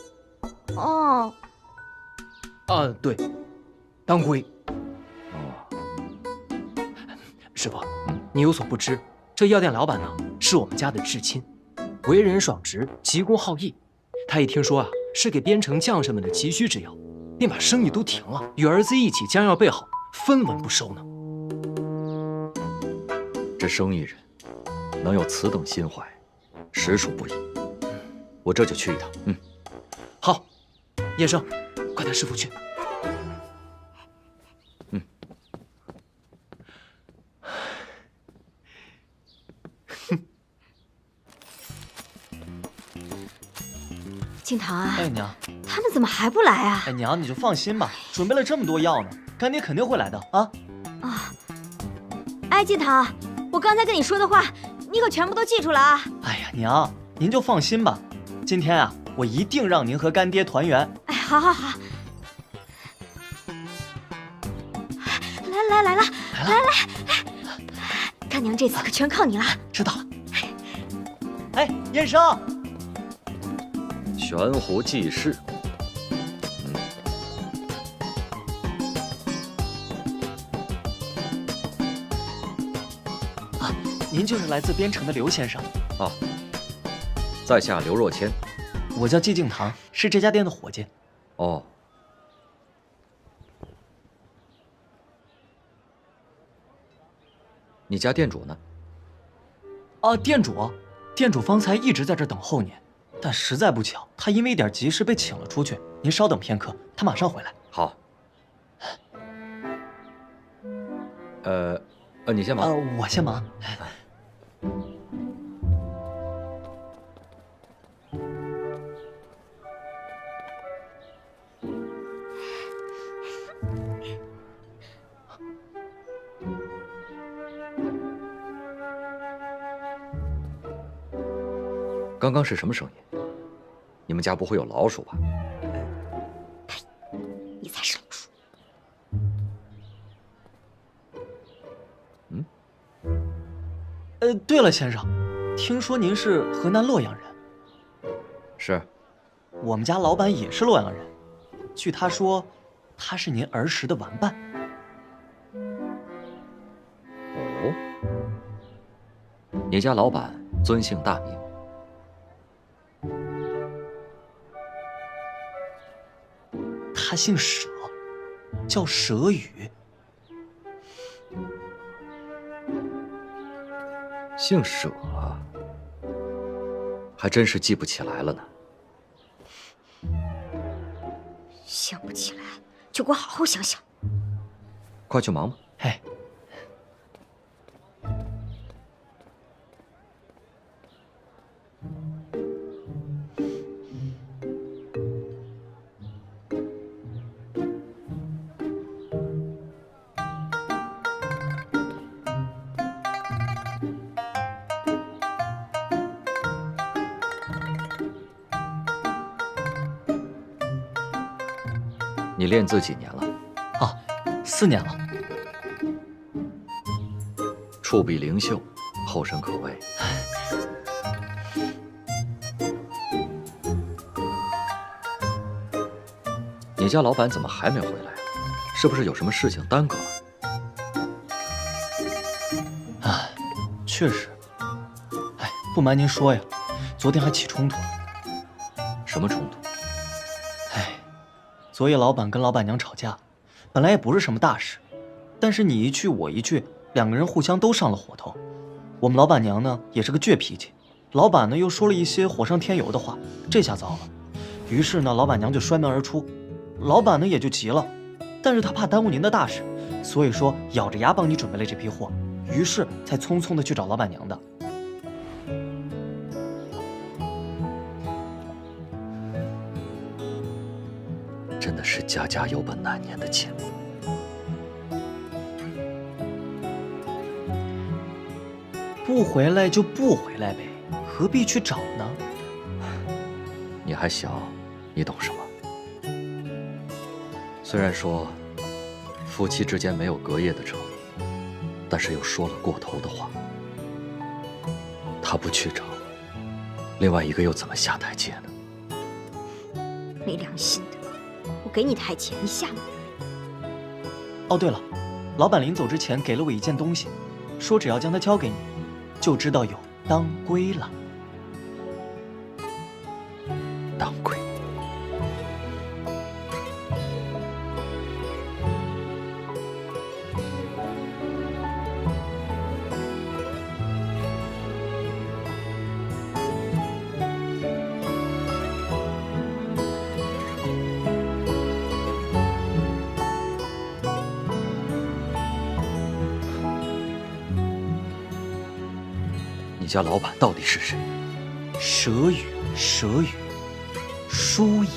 哦。啊，对，当归。哦。师傅，你有所不知，这药店老板呢是我们家的至亲，为人爽直，急公好义。他一听说啊是给边城将士们的急需之药，便把生意都停了，与儿子一起将要备好，分文不收呢。这生意人能有此等心怀，实属不易。我这就去一趟。好，叶生，快带师傅去。静堂啊，哎娘，他们怎么还不来啊？哎娘，你就放心吧，准备了这么多药呢，干爹肯定会来的啊。哎，静堂，我刚才跟你说的话，你可全部都记住了啊。哎呀，娘，您就放心吧，今天啊，我一定让您和干爹团圆。哎，好好好。来了，干娘这次可全靠你了。知道了。哎，燕生。悬壶济世。您就是来自边城的刘先生。啊，在下刘若谦。我叫季敬堂，是这家店的伙计。哦。你家店主呢？店主方才一直在这等候您，但实在不巧，他因为一点急事被请了出去。您稍等片刻，他马上回来。好。你先忙。我先忙。刚刚是什么声音？你们家不会有老鼠吧？呸！你才是老鼠。对了，先生，听说您是河南洛阳人。是。我们家老板也是洛阳人，据他说，他是您儿时的玩伴。哦。你家老板尊姓大名？他姓佘，叫佘宇。姓佘啊，还真是记不起来了呢。想不起来，就给我好好想想。快去忙吧。哎。你练字几年了？4年了。触笔灵秀，后生可畏。你家老板怎么还没回来？是不是有什么事情耽搁了？确实。不瞒您说呀，昨天还起冲突了。什么冲突？昨夜老板跟老板娘吵架，本来也不是什么大事，但是你一句我一句，两个人互相都上了火头。我们老板娘呢也是个倔脾气，老板呢又说了一些火上添油的话，这下糟了。于是呢，老板娘就摔门而出，老板呢也就急了，但是他怕耽误您的大事，所以说咬着牙帮你准备了这批货，于是才匆匆的去找老板娘的。真的是家家有本难念的经。不回来就不回来呗，何必去找呢？你还小，你懂什么？虽然说夫妻之间没有隔夜的仇，但是又说了过头的话。他不去找，另外一个又怎么下台阶呢？没良心的！我给你台阶，你下吗？哦，对了，老板临走之前给了我一件东西，说只要将它交给你，就知道有当归了。当归。你家老板到底是谁？蛇语，蛇语，叔也。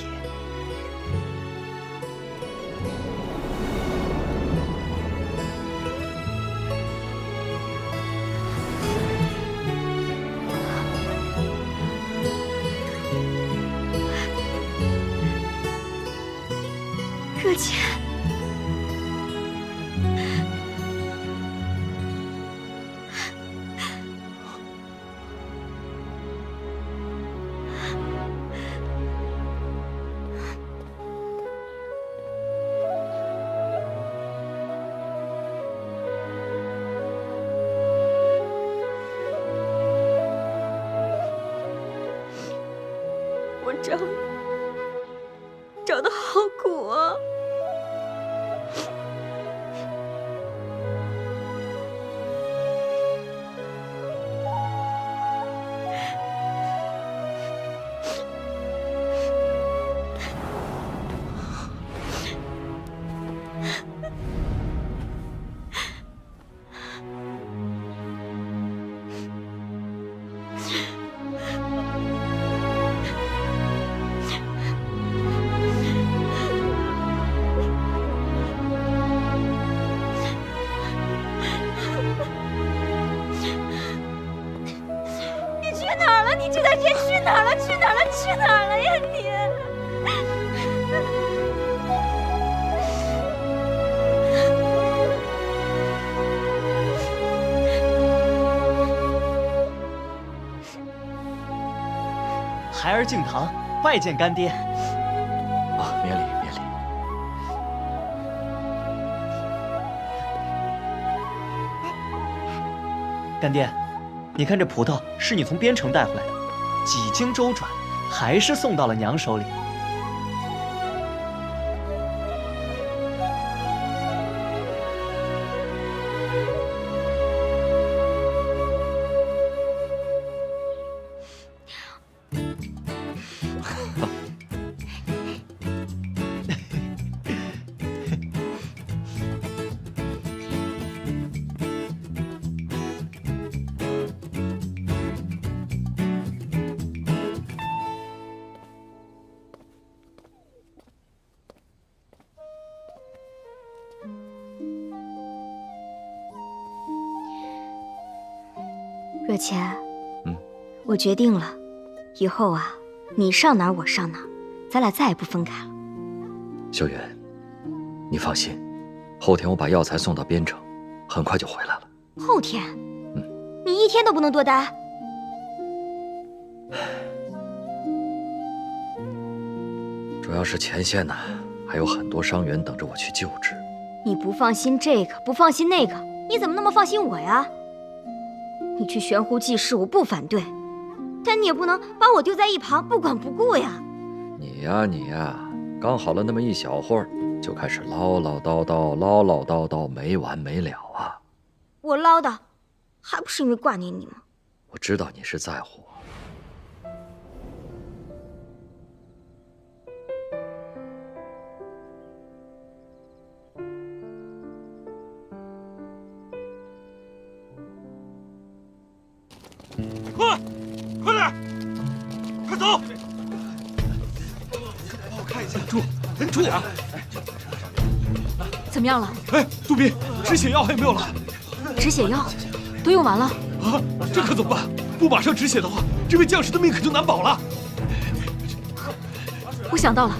热姐，我找的好苦啊！你这段时间去哪儿了？去哪儿了？去哪儿了呀你？孩儿敬堂，拜见干爹。啊，免礼免礼。干爹，你看这葡萄是你从边城带回来的，几经周转，还是送到了娘手里。若谦，我决定了，以后啊，你上哪儿我上哪儿，咱俩再也不分开了。秀云，你放心，后天我把药材送到边城，很快就回来了。后天？你一天都不能多待？主要是前线呢，还有很多伤员等着我去救治。你不放心这个，不放心那个，你怎么那么放心我呀？你去悬壶济世，我不反对，但你也不能把我丢在一旁不管不顾呀。你呀，刚好了那么一小会儿，就开始唠唠叨叨，没完没了啊！我唠叨，还不是因为挂念你吗？我知道你是在乎我。快点，快走！帮我看一下，住点。怎么样了？哎，杜宾，止血药还有没有了？止血药都用完了。啊，这可怎么办？不马上止血的话，这位将士的命可就难保了。我想到了，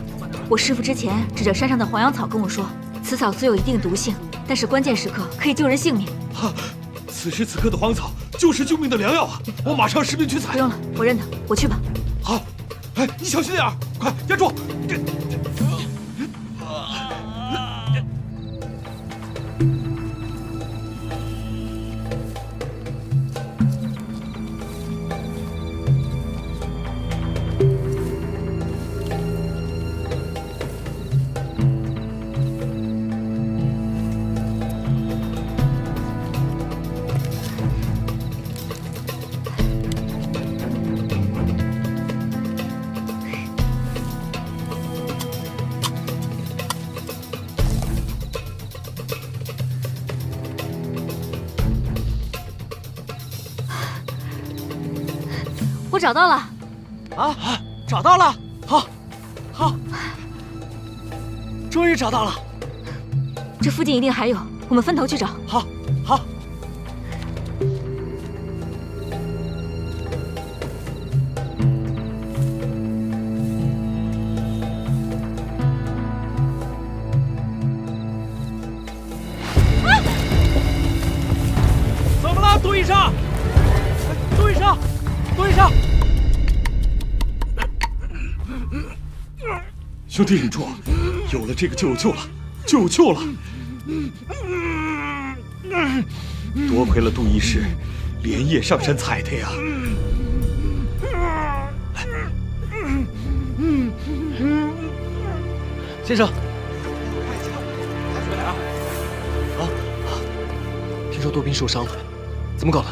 我师父之前指着山上的黄杨草跟我说，此草虽有一定毒性，但是关键时刻可以救人性命。啊，此时此刻的黄草就是救命的良药啊！我马上士兵去采。不用了，我认得，我去吧。好，哎，你小心点儿，快压住！找到了。啊，找到了！好，好，终于找到了。这附近一定还有，我们分头去找。好，好。怎么了，杜医生？杜医生，杜医生！兄弟，忍住！有了这个就有救了，就有救了！多亏了杜医师，连夜上山采的呀。先生，听说多斌受伤了，怎么搞的？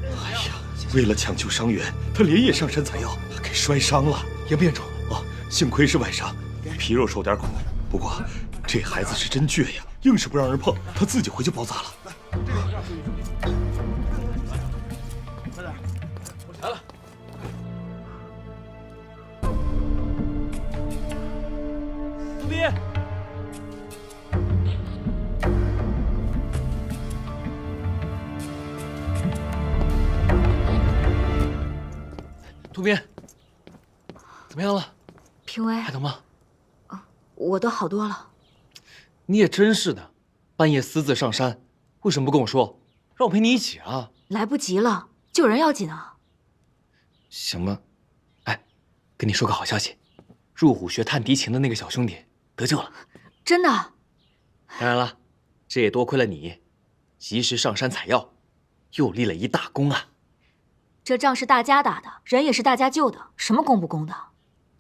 哎呀，为了抢救伤员，他连夜上山采药，给摔伤了，严不严重？哦，幸亏是外伤，皮肉受点苦。不过这孩子是真倔呀，硬是不让人碰，他自己回去包扎了。来了。杜斌。杜斌，怎么样了？平威，还疼吗？我都好多了。你也真是的，半夜私自上山，为什么不跟我说，让我陪你一起啊？来不及了，救人要紧啊。行吧，哎，跟你说个好消息，入虎学探敌情的那个小兄弟得救了。真的？当然了，这也多亏了你，及时上山采药，又立了一大功啊。这仗是大家打的，人也是大家救的，什么功不功的？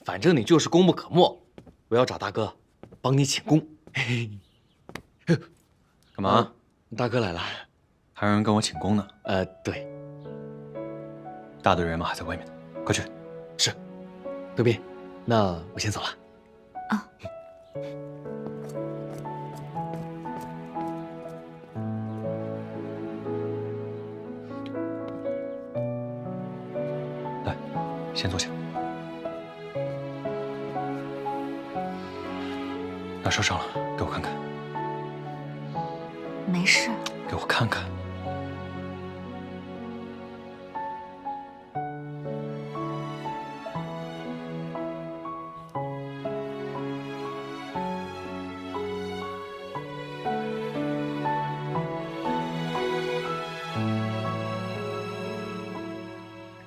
反正你就是功不可没，我要找大哥帮你请功。嘿嘿，干嘛？大哥来了，还有人跟我请功呢。对。大队人马还在外面呢，快去。是。德斌，那我先走了。啊。来，先坐下。哪受伤了？给我看看。没事。给我看看。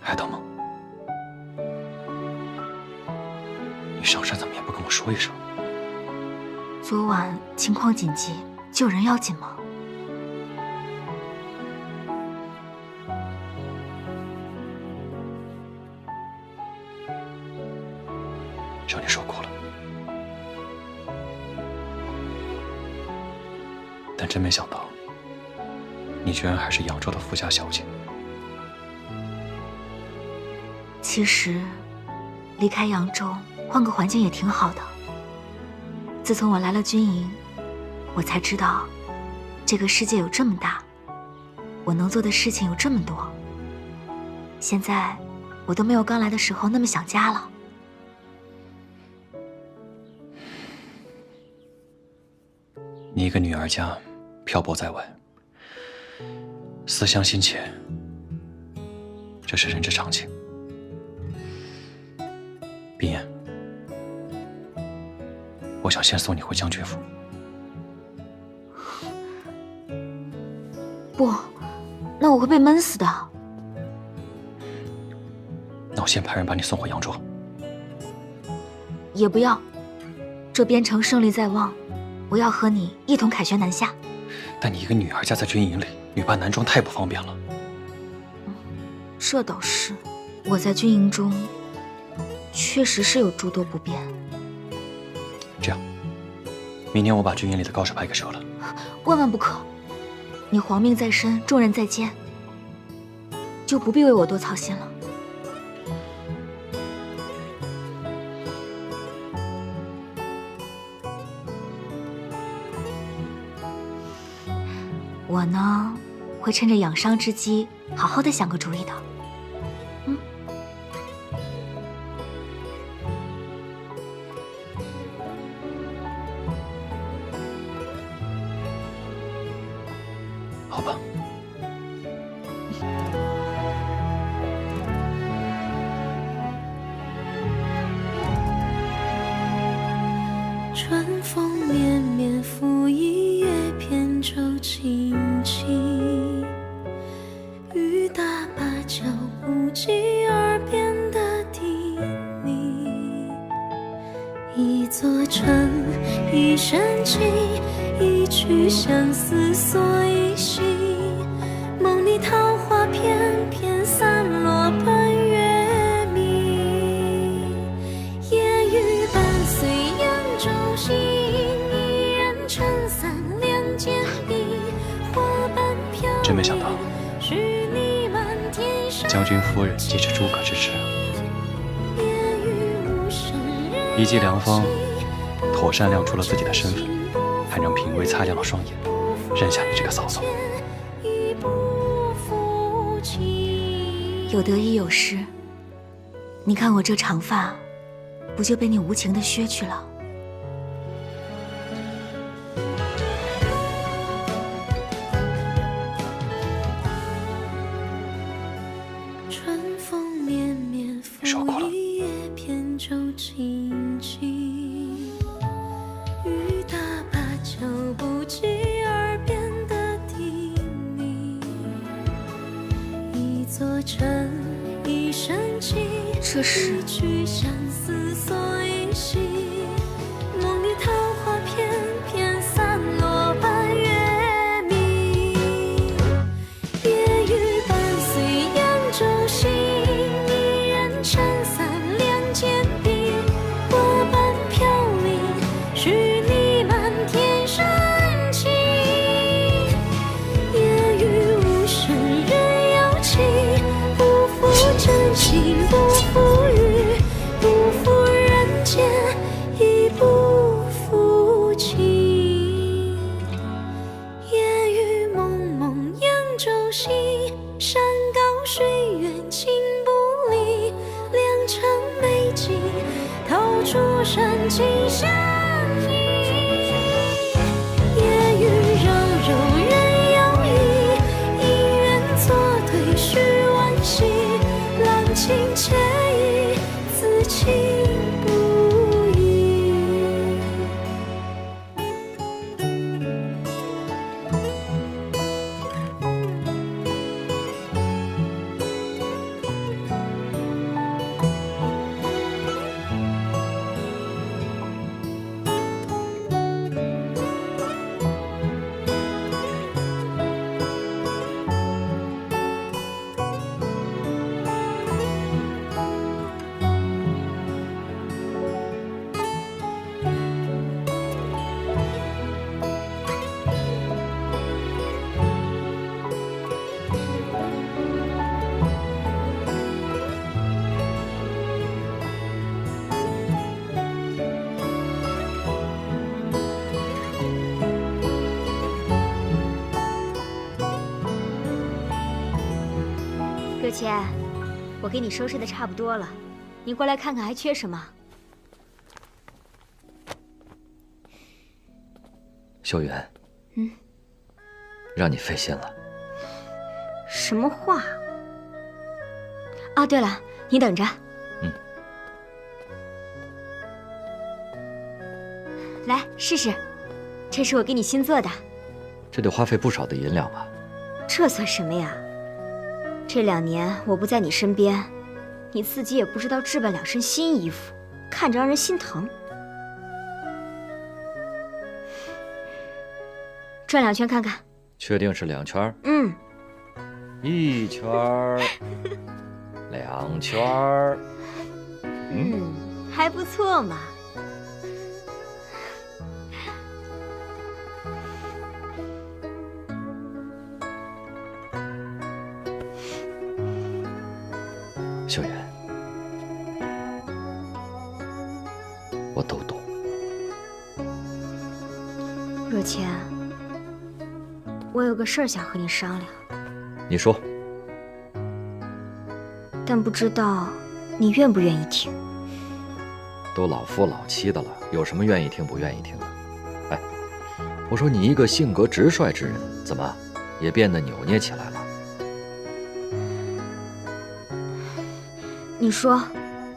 还疼吗？你上山怎么也不跟我说一声？昨晚情况紧急，救人要紧吗？照你说过了，但真没想到，你居然还是扬州的富家小姐。其实，离开扬州，换个环境也挺好的。自从我来了军营，我才知道，这个世界有这么大，我能做的事情有这么多。现在，我都没有刚来的时候那么想家了。你一个女儿家，漂泊在外，思乡心切，这是人之常情。冰燕，我想先送你回将军府。不，那我会被闷死的。那我先派人把你送回扬州。也不要，这边城胜利在望，我要和你一同凯旋南下。但你一个女儿家在军营里，女扮男装太不方便了。这倒是，我在军营中确实是有诸多不便。这样，明年我把军营里的告示牌给撤了。万万不可！你皇命在身，重任在肩，就不必为我多操心了。我呢，会趁着养伤之机，好好的想个主意的。及耳边的叮咛。一座城，一生情，一曲相思锁一心。梦里桃花片片散落奔月明。夜雨伴随扬州行，一人撑伞两肩并，花瓣飘零。真没想到，将军夫人既是诸葛之臣，一计良方，妥善亮出了自己的身份，还让嫔尉擦亮了双眼，认下你这个嫂嫂。有得亦有失。你看我这长发，不就被你无情的削去了？春风绵绵，拂一叶扁舟轻轻。雨打芭蕉，不及耳边的叮咛。一座城，一生情，这是一曲相思锁一心。梦里桃花片片散落半月明。夜雨伴随扬州行，一人撑伞两肩并，花瓣飘零，许你满天深情。夜雨无声人有情，不负真心，不负雨，不负人间，亦不负情。夜雨蒙蒙扬州行，山高水远情不离。良辰美景，透出深情相依。夜雨柔柔人有意，姻缘错对须惋惜。郎情妾意，此情不移。若谦，我给你收拾的差不多了，你过来看看还缺什么？秀媛，让你费心了。什么话？哦，对了，你等着。来试试，这是我给你新做的。这得花费不少的银两吧？这算什么呀？这2年我不在你身边，你自己也不知道置办2身新衣服，看着让人心疼。转2圈看看。确定是2圈？嗯。1圈，2圈。还不错嘛。秀媛，我都懂。若谦，我有个事儿想和你商量。你说。但不知道你愿不愿意听。都老夫老妻的了，有什么愿意听不愿意听的？哎，我说你一个性格直率之人，怎么也变得扭捏起来了？你说，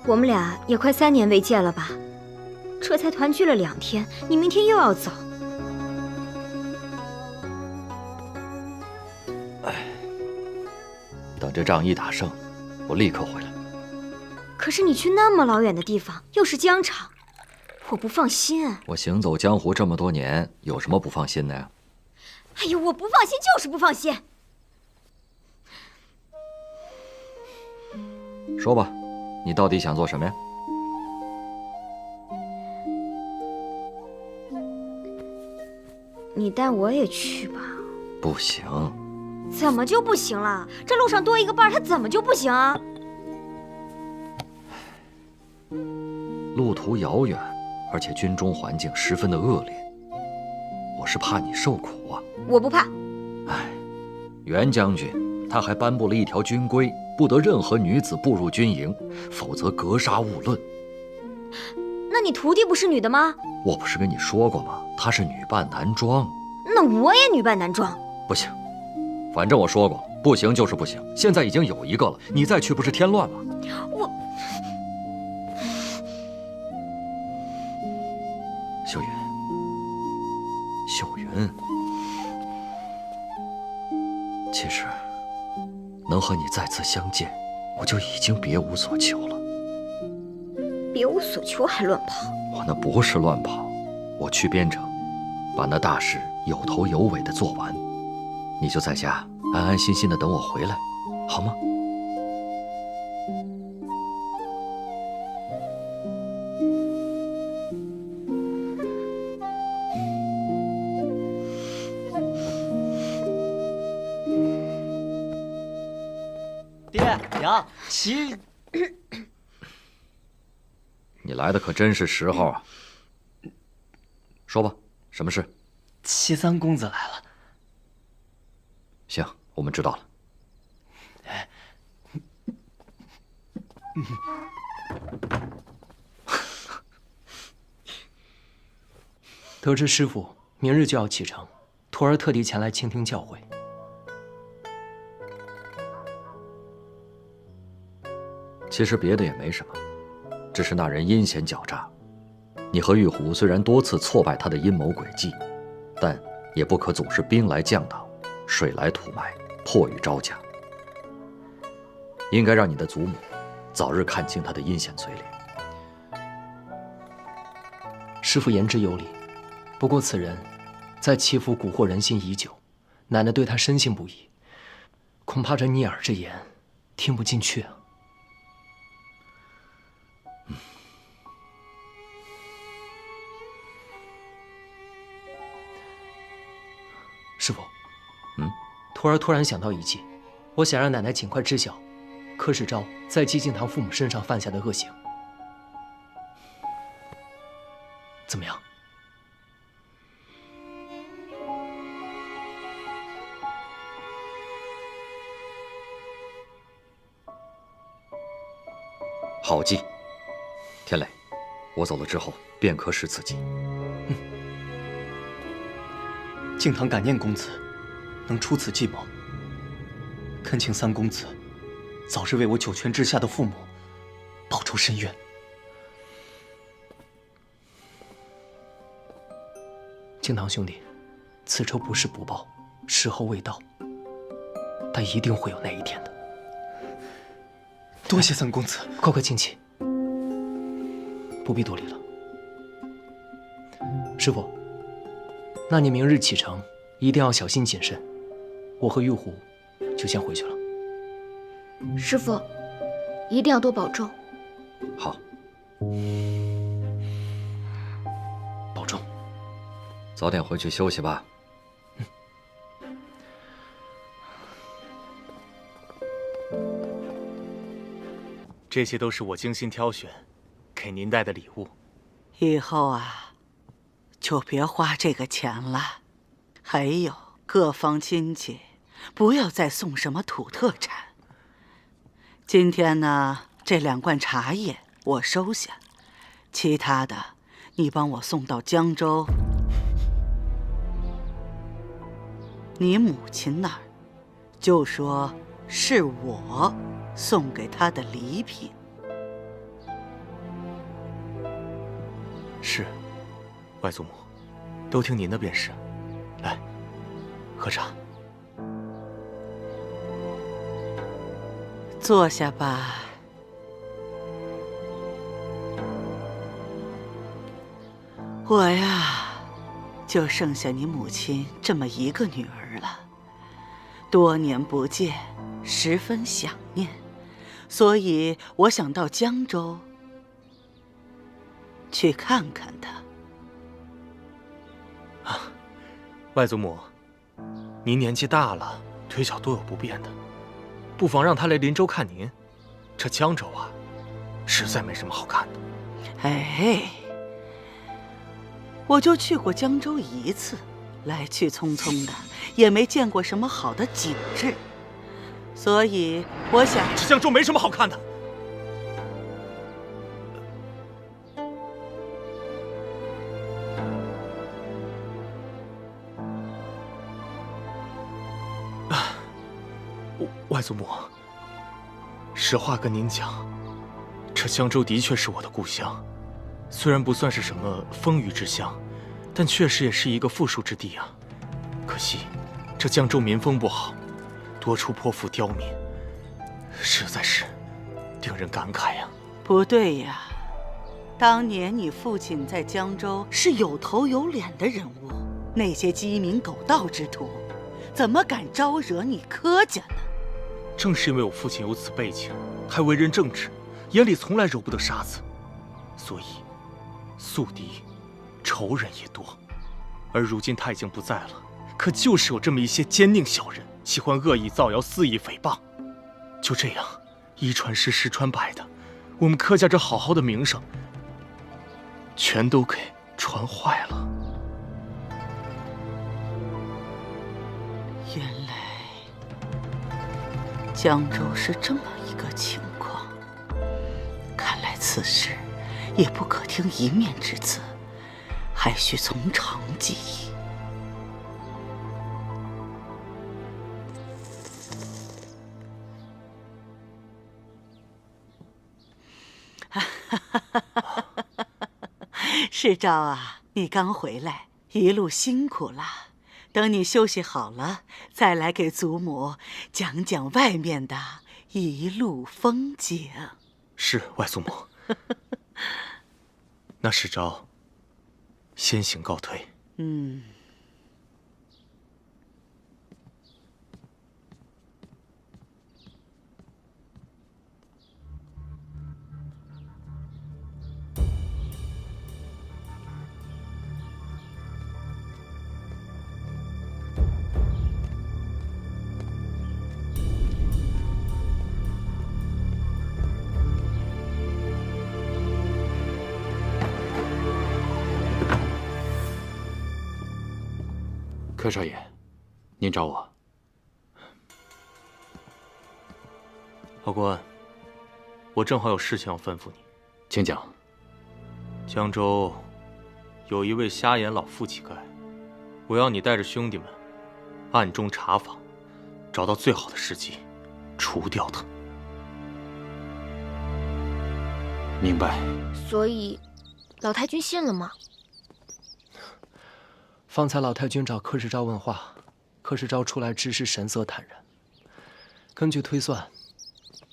我们俩也快3年未见了吧？这才团聚了2天，你明天又要走。等这仗一打胜，我立刻回来。可是你去那么老远的地方，又是疆场，我不放心。我行走江湖这么多年，有什么不放心的呀？哎呦，我不放心就是不放心。说吧，你到底想做什么呀？你带我也去吧。不行。怎么就不行了？这路上多一个伴儿，他怎么就不行啊？路途遥远，而且军中环境十分的恶劣，我是怕你受苦啊。我不怕。袁将军他还颁布了一条军规，不得任何女子步入军营，否则格杀勿论。那你徒弟不是女的吗？我不是跟你说过吗？她是女扮男装。那我也女扮男装。不行，反正我说过，不行就是不行。现在已经有一个了，你再去不是添乱吗？我。秀云，秀云，其实能和你再次相见，我就已经别无所求了。别无所求还乱跑？我那不是乱跑，我去边城，把那大事有头有尾的做完，你就在家安安心心的等我回来，好吗？爹娘，齐。你来的可真是时候啊！说吧，什么事？齐三公子来了。行，我们知道了。得知师父明日就要启程，徒儿特地前来倾听教诲。其实别的也没什么，只是那人阴险狡诈。你和玉虎虽然多次挫败他的阴谋诡计，但也不可总是兵来将挡，水来土埋，迫于招架。应该让你的祖母早日看清他的阴险嘴脸。师父言之有理，不过此人在祈福蛊惑人心已久，奶奶对他深信不疑，恐怕这逆耳之言听不进去啊。师父，徒儿突然想到一计，我想让奶奶尽快知晓柯世昭在寂静堂父母身上犯下的恶行，怎么样？好计，天磊，我走了之后便可使此计。敬堂感念公子能出此计谋，恳请三公子早日为我九泉之下的父母报仇伸冤。敬堂兄弟，此仇不是不报，时候未到，但一定会有那一天的。多谢三公子，快请起，不必多礼了。师父，那你明日启程一定要小心谨慎，我和玉虎就先回去了。师父，一定要多保重。好，保重。早点回去休息吧。这些都是我精心挑选，给您带的礼物。以后啊，就别花这个钱了。还有，各方亲戚，不要再送什么土特产。今天呢，这2罐茶叶我收下，其他的你帮我送到江州你母亲那儿，就说是我送给她的礼品。是，外祖母，都听您的便是。来，喝茶。坐下吧。我呀，就剩下你母亲这么一个女儿了，多年不见，十分想念，所以我想到江州去看看她。外祖母，您年纪大了，腿脚多有不便的，不妨让她来林州看您。这江州啊，实在没什么好看的。哎，我就去过江州一次，来去匆匆的，也没见过什么好的景致，所以我想，这江州没什么好看的。外祖母，实话跟您讲，这江州的确是我的故乡，虽然不算是什么风雨之乡，但确实也是一个富庶之地啊。可惜，这江州民风不好，多处颇负刁民，实在是令人感慨呀。不对呀，当年你父亲在江州是有头有脸的人物，那些鸡鸣狗盗之徒，怎么敢招惹你柯家呢？正是因为我父亲有此背景，还为人正直，眼里从来揉不得沙子，所以宿敌、仇人也多。而如今他已经不在了，可就是有这么一些奸佞小人，喜欢恶意造谣、肆意诽谤。就这样，一传十，十传百的，我们柯家这好好的名声，全都给传坏了。原来江州是这么一个情况，看来此事也不可听一面之词，还需从长计议。世昭啊，你刚回来，一路辛苦了。等你休息好了，再来给祖母讲讲外面的一路风景。是，外祖母。那世昭先行告退。嗯。柯少爷，您找我。老官，我正好有事情要吩咐你，请讲。江州有一位瞎眼老妇乞丐，我要你带着兄弟们暗中查访，找到最好的时机，除掉他。明白。所以，老太君信了吗？方才老太君找柯世昭问话，柯世昭出来只是神色坦然。根据推算，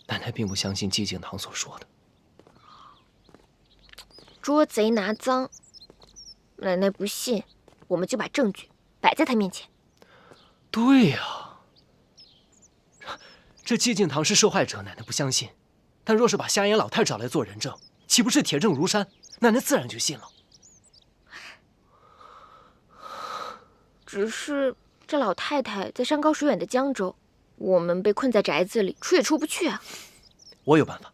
奶奶并不相信寂静堂所说的。捉贼拿赃，奶奶不信，我们就把证据摆在她面前。对呀，这寂静堂是受害者，奶奶不相信。但若是把瞎眼老太找来做人证，岂不是铁证如山？奶奶自然就信了。只是这老太太在山高水远的江州，我们被困在宅子里，出也出不去啊。我有办法。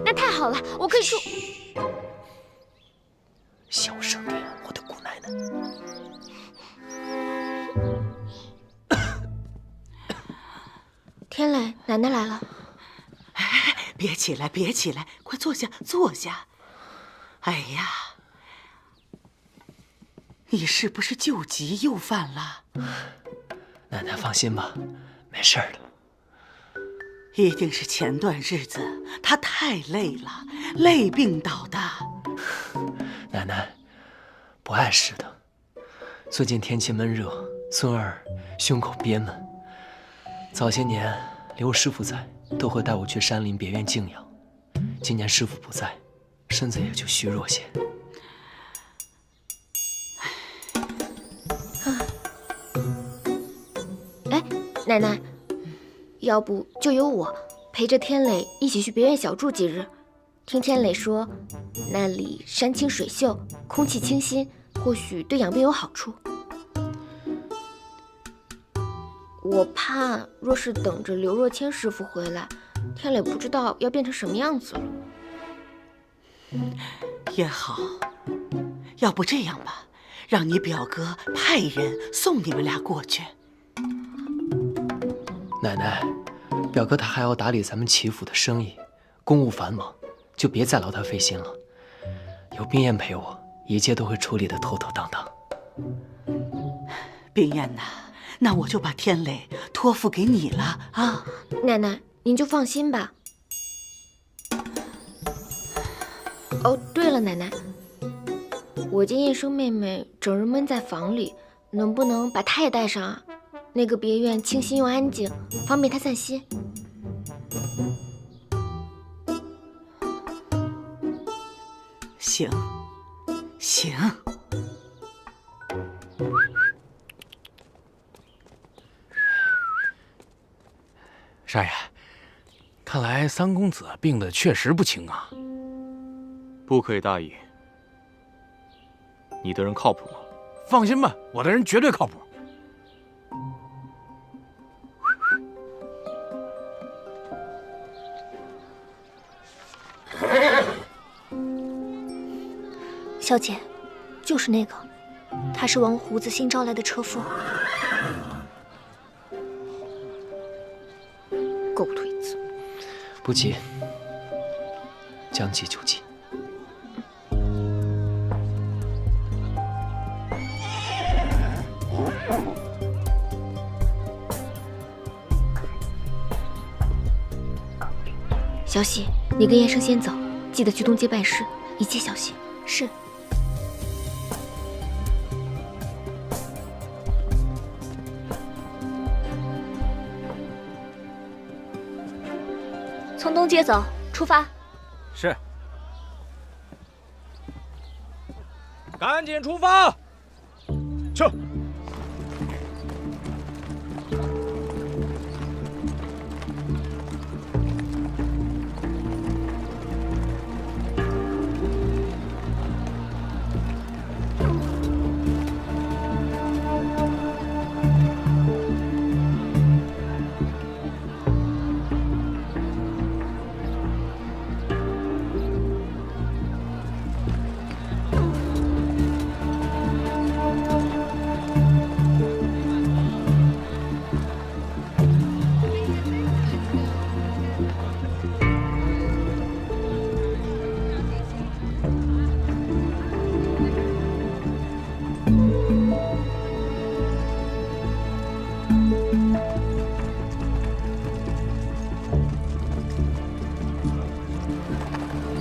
那太好了，我可以说。小声点，我的姑奶奶。天磊，奶奶来了。别起来，别起来，快坐下，坐下。哎呀，你是不是旧疾又犯了？奶奶放心吧，没事的。一定是前段日子他太累了，累病倒的。奶奶不碍事的，最近天气闷热，孙儿胸口憋闷。早些年刘师傅在，都会带我去山林别院静养。今年师傅不在，身子也就虚弱些。哎，奶奶，要不就由我陪着天磊一起去别院小住几日。听天磊说，那里山清水秀，空气清新，或许对养病有好处。我怕，若是等着刘若谦师傅回来，天磊不知道要变成什么样子了。也好，要不这样吧，让你表哥派人送你们俩过去。奶奶，表哥他还要打理咱们齐府的生意，公务繁忙，就别再劳他费心了。有冰燕陪我，一切都会处理得妥妥当当。冰燕呐，那我就把天磊托付给你了啊！奶奶，您就放心吧。哦，对了，奶奶，我见叶生妹妹整日闷在房里，能不能把她也带上啊？那个别院清新又安静，方便她散心。行，行。少爷，看来三公子病得确实不轻啊。不可以大意。你的人靠谱吗？放心吧，我的人绝对靠谱。小姐，就是那个，她是王胡子新招来的车夫。狗腿子！不急，将计就计。小喜，你跟叶生先走，记得去东街办事，一切小心。是。从东街走，出发。是。赶紧出发！去。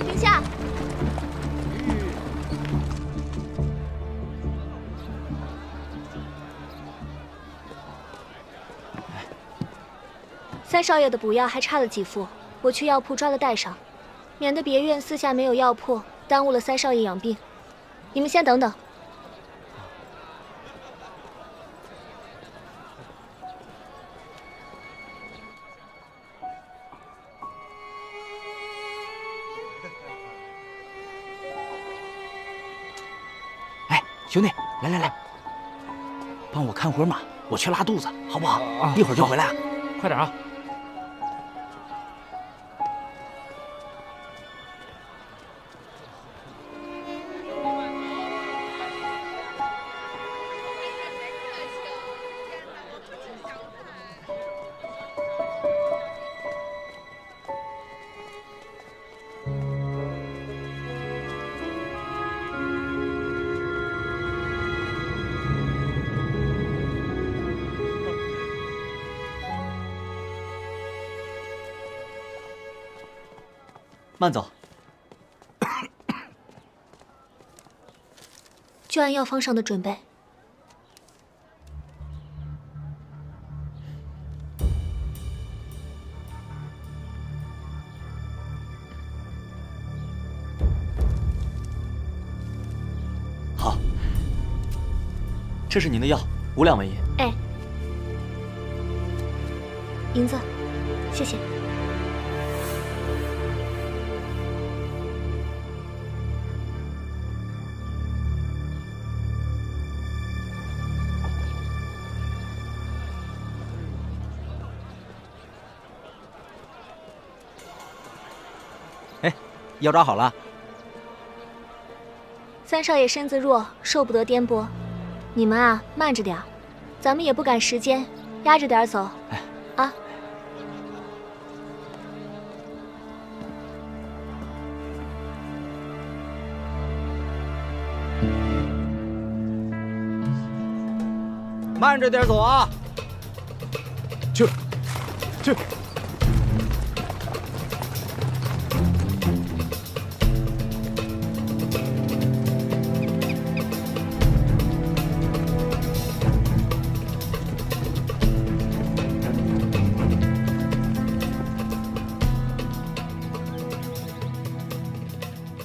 停下！三少爷的补药还差了几副，我去药铺抓了带上，免得别院私下没有药铺，耽误了三少爷养病。你们先等等。哎，兄弟，来，帮我看会儿马，我去拉肚子，好不好？一会儿就回来。快点啊！慢走。就按药方上的准备。这是您的药，5两纹银。哎，银子，谢谢。药抓好了。三少爷身子弱，受不得颠簸，你们啊慢着点，咱们也不赶时间，压着点走。啊。慢着点走啊！去。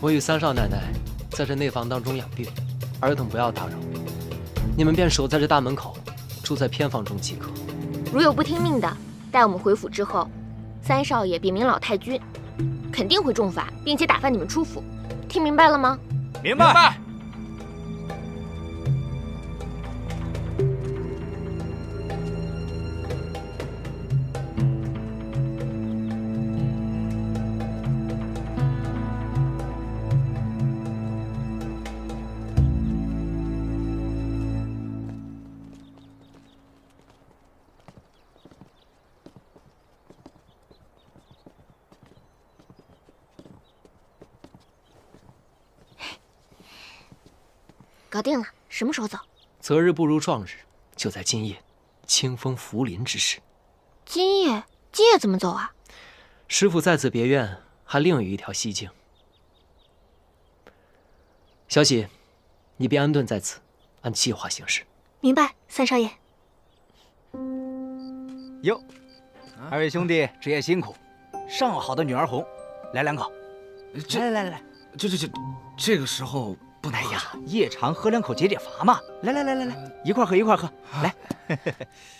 我与三少奶奶在这内房当中养病，儿童不要打扰。你们便守在这大门口，住在偏房中即可。如有不听命的，待我们回府之后，三少爷禀明老太君，肯定会重罚，并且打发你们出府。听明白了吗？明白。搞定了，什么时候走？择日不如撞日，就在今夜，清风拂林之时。今夜怎么走啊？师傅在此别院还另有一条西径。小喜，你便安顿在此，按计划行事。明白，三少爷。哟，二位兄弟职业辛苦，上好的女儿红，来2口。来，这个时候不能喝。哎呀，夜长喝2口解乏嘛。来，一块喝，来，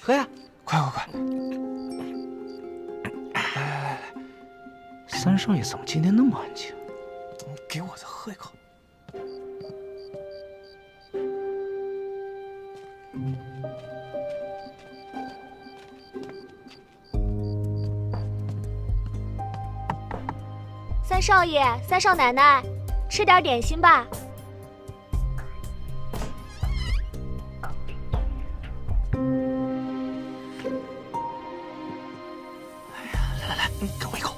喝呀！快！来，三少爷怎么今天那么安静？给我再喝一口。三少爷、三少奶奶，吃点点心吧。来，给我一口。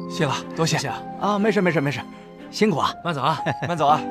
谢了，多谢啊！没事，辛苦啊，慢走啊，慢走啊。